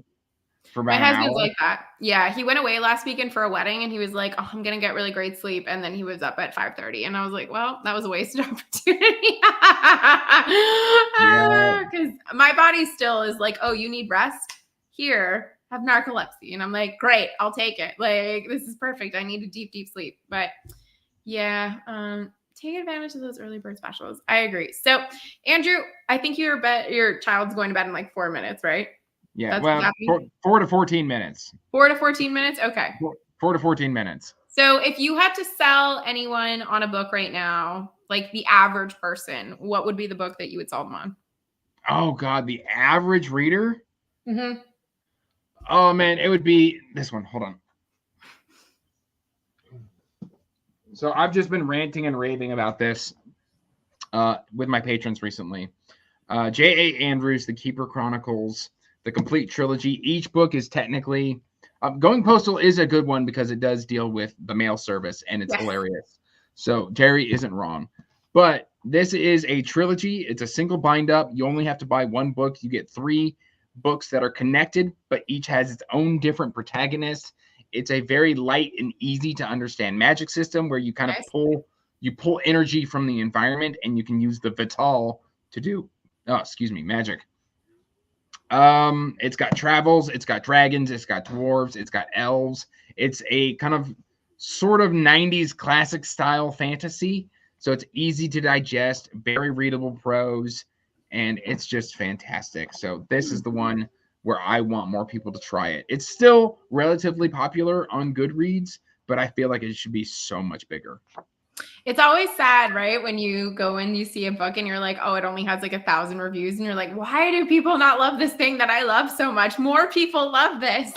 for about my an husband's hour. like that. Yeah, he went away last weekend for a wedding, and he was like, "Oh, I'm gonna get really great sleep," and then he was up at 5:30, and I was like, "Well, that was a wasted opportunity." Because my body still is like, "Oh, you need rest? Here, have narcolepsy," and I'm like, "Great, I'll take it. Like, this is perfect. I need a deep sleep." But yeah, take advantage of those early bird specials. I agree. So, Andrew, I think your child's going to bed in like 4 minutes, right? Yeah, well, 4 to 14 minutes. 4 to 14 minutes? Okay. 4 to 14 minutes. So if you had to sell anyone on a book right now, like the average person, what would be the book that you would sell them on? Oh, God, the average reader? Mm-hmm. Oh, man, it would be this one. Hold on. So I've just been ranting and raving about this with my patrons recently. J.A. Andrews, The Keeper Chronicles, the complete trilogy. Each book is technically Going Postal is a good one because it does deal with the mail service and it's hilarious. So Jerry isn't wrong. But this is a trilogy. It's a single bind up. You only have to buy one book. You get 3 books that are connected, but each has its own different protagonist. It's a very light and easy to understand magic system where you kind of pull energy from the environment and you can use the Vital to do magic. It's got travels, it's got dragons, it's got dwarves, it's got elves. It's a kind of sort of 90s classic style fantasy. So it's easy to digest, very readable prose, and it's just fantastic. So this is the one where I want more people to try it. It's still relatively popular on Goodreads, but I feel like it should be so much bigger. It's always sad, right? When you go and you see a book and you're like, oh, it only has like 1,000 reviews. And you're like, why do people not love this thing that I love so much? More people love this.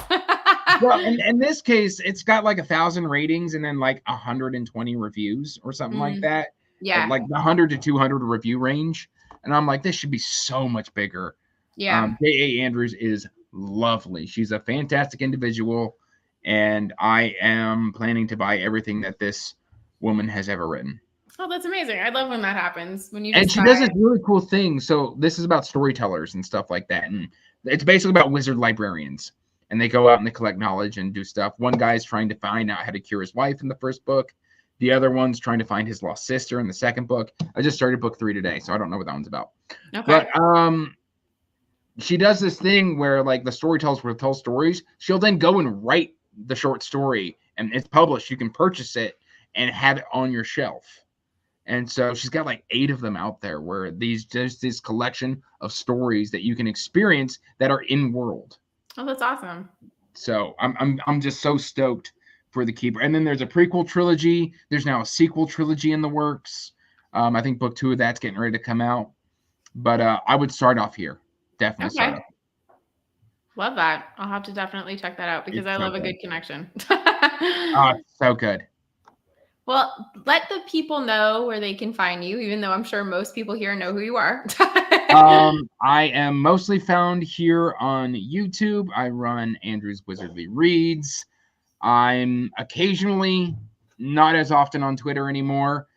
Well, in this case, it's got like 1,000 ratings and then like 120 reviews or something like that. Yeah. Like the 100 to 200 review range. And I'm like, this should be so much bigger. Yeah. J.A. Andrews is lovely. She's a fantastic individual. And I am planning to buy everything that this woman has ever written. Oh, that's amazing. I love when that happens. When you and she does this really cool thing. So this is about storytellers and stuff like that. And it's basically about wizard librarians. And they go out and they collect knowledge and do stuff. One guy's trying to find out how to cure his wife in the first book. The other one's trying to find his lost sister in the second book. I just started book 3 today, so I don't know what that one's about. Okay. But she does this thing where like the storytellers will tell stories. She'll then go and write the short story and it's published. You can purchase it and have it on your shelf. And so she's got like 8 of them out there where just this collection of stories that you can experience that are in world. Oh, that's awesome. So I'm just so stoked for The Keeper. And then there's a prequel trilogy. There's now a sequel trilogy in the works. I think book 2 of that's getting ready to come out. But I would start off here. Definitely start off. Love that. I'll have to definitely check that out because It's I so love a good. good connection. Oh, it's so good. Well, let the people know where they can find you, even though I'm sure most people here know who you are. I am mostly found here on YouTube. I run Andrew's Wizardly Reads. I'm occasionally, not as often on Twitter anymore.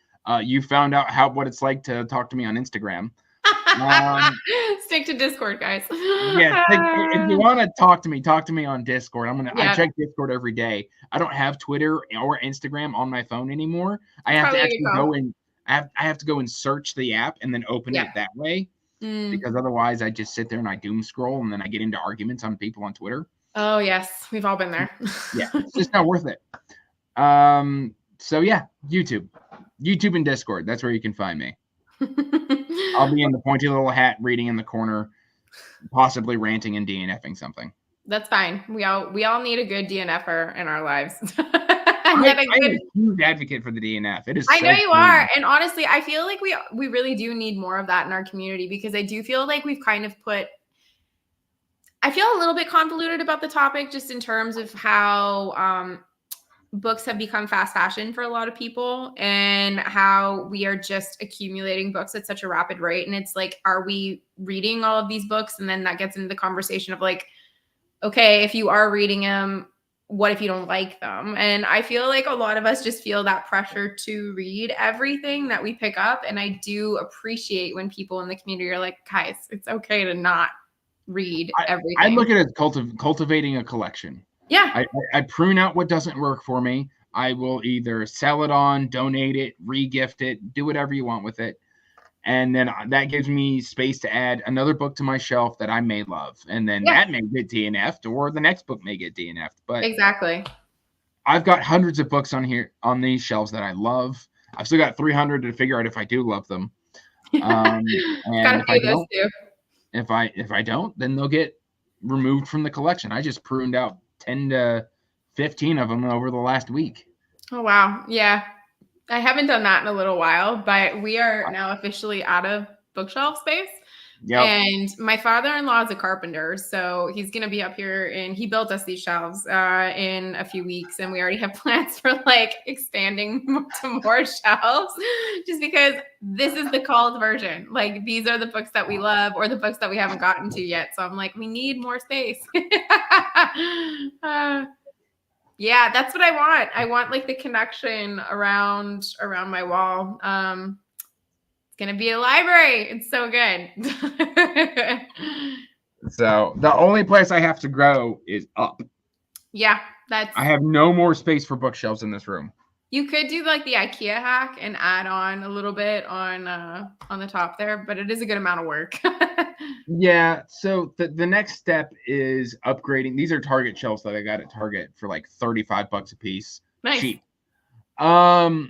You found out what it's like to talk to me on Instagram. Stick to Discord, guys. Yes, if you want to talk to me on Discord. I Yeah, check Discord every day. I don't have Twitter or Instagram on my phone anymore. I it's have to probably a good actually call. go and I have to go and search the app and then open Yeah. it that way, Mm. because otherwise I just sit there and I doom scroll and then I get into arguments on people on Twitter. Oh, yes. We've all been there. Yeah, it's just not worth it. So yeah, YouTube and Discord. That's where you can find me. I'll be in the pointy little hat reading in the corner, possibly ranting and DNFing something. That's fine. We all need a good DNFer in our lives. And I then a am good a huge advocate for the DNF. It is I know so you fun. are. And honestly, I feel like we really do need more of that in our community because I do feel like we've kind of I feel a little bit convoluted about the topic just in terms of how books have become fast fashion for a lot of people and how we are just accumulating books at such a rapid rate. And it's like, are we reading all of these books? And then that gets into the conversation of like, okay, if you are reading them, what if you don't like them? And I feel like a lot of us just feel that pressure to read everything that we pick up. And I do appreciate when people in the community are like, guys, it's okay to not read I everything. look at it as cultivating a collection. Yeah. I prune out what doesn't work for me. I will either sell it on, donate it, regift it, do whatever you want with it. And then that gives me space to add another book to my shelf that I may love. And then Yeah, that may get DNF'd or the next book may get DNF'd. But exactly. I've got hundreds of books on these shelves that I love. I've still got 300 to figure out if I do love them. Got And a if I few of those don't, too. if I don't, then they'll get removed from the collection. I just pruned out 10 to 15 of them over the last week. Oh, wow. Yeah. I haven't done that in a little while, but we are now officially out of bookshelf space. Yep. And my father-in-law is a carpenter, so he's going to be up here and he built us these shelves in a few weeks. And we already have plans for like expanding to more shelves just because this is the called version. Like these are the books that we love or the books that we haven't gotten to yet. So I'm like, we need more space. Yeah, that's what I want. I want like the connection around my wall. It's gonna be a library. It's so good. So the only place I have to grow is up. Yeah, I have no more space for bookshelves in this room. you could do like the IKEA hack and add on a little bit on the top there, but it is a good amount of work. Yeah, so the next step is upgrading. These are Target shelves that I got at Target for like $35 a piece. Nice. Cheap. My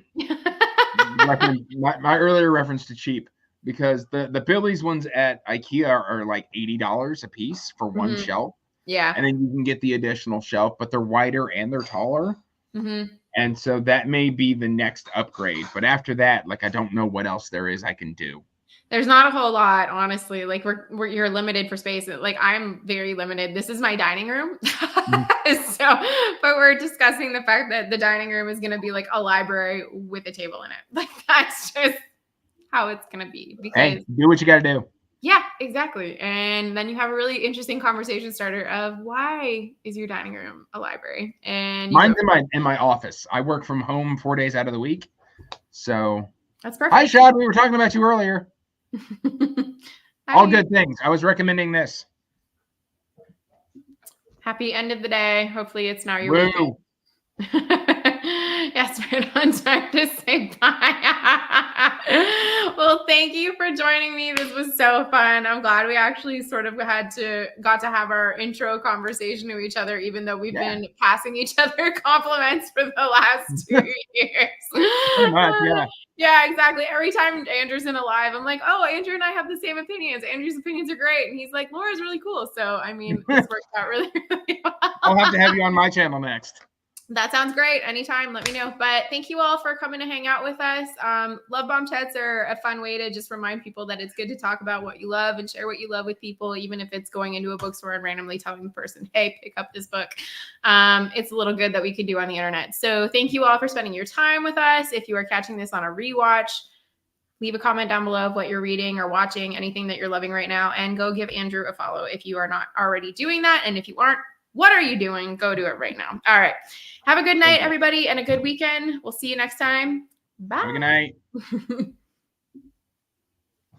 earlier reference to cheap, because the Billy's ones at IKEA are like $80 a piece for one Mhm. shelf. Yeah. And then you can get the additional shelf, but they're wider and they're taller. Mm-hmm. And so that may be the next upgrade. But after that, like I don't know what else there is I can do. There's not a whole lot, honestly. Like you're limited for space. Like I'm very limited. This is my dining room. So, but we're discussing the fact that the dining room is going to be like a library with a table in it. Like that's just how it's going to be because Hey, do what you got to do. yeah, exactly. And then you have a really interesting conversation starter of why is your dining room a library? And Mine's in my office. I work from home 4 days out of the week. So that's perfect. Hi, Shad. We were talking about you earlier. All good things. I was recommending this. Happy end of the day. Hopefully it's now your weekend. Yes, right on time to say bye. Well, thank you for joining me. This was so fun. I'm glad we actually sort of got to have our intro conversation to each other, even though we've been passing each other compliments for the last 2 years. Pretty much, yeah. Yeah, exactly. Every time Andrew's in a live, I'm like, oh, Andrew and I have the same opinions. Andrew's opinions are great. And he's like, Laura's really cool. So, I mean, this worked out really, really well. I'll have to have you on my channel next. That sounds great. Anytime, let me know. But thank you all for coming to hang out with us. Love bomb chats are a fun way to just remind people that it's good to talk about what you love and share what you love with people, even if it's going into a bookstore and randomly telling the person, hey, pick up this book. It's a little good that we can do on the internet. So thank you all for spending your time with us. If you are catching this on a rewatch, leave a comment down below of what you're reading or watching, anything that you're loving right now, and go give Andrew a follow if you are not already doing that. And if you aren't, what are you doing? Go do it right now. All right. Have a good night, everybody, and a good weekend. We'll see you next time. Bye. Have a good night.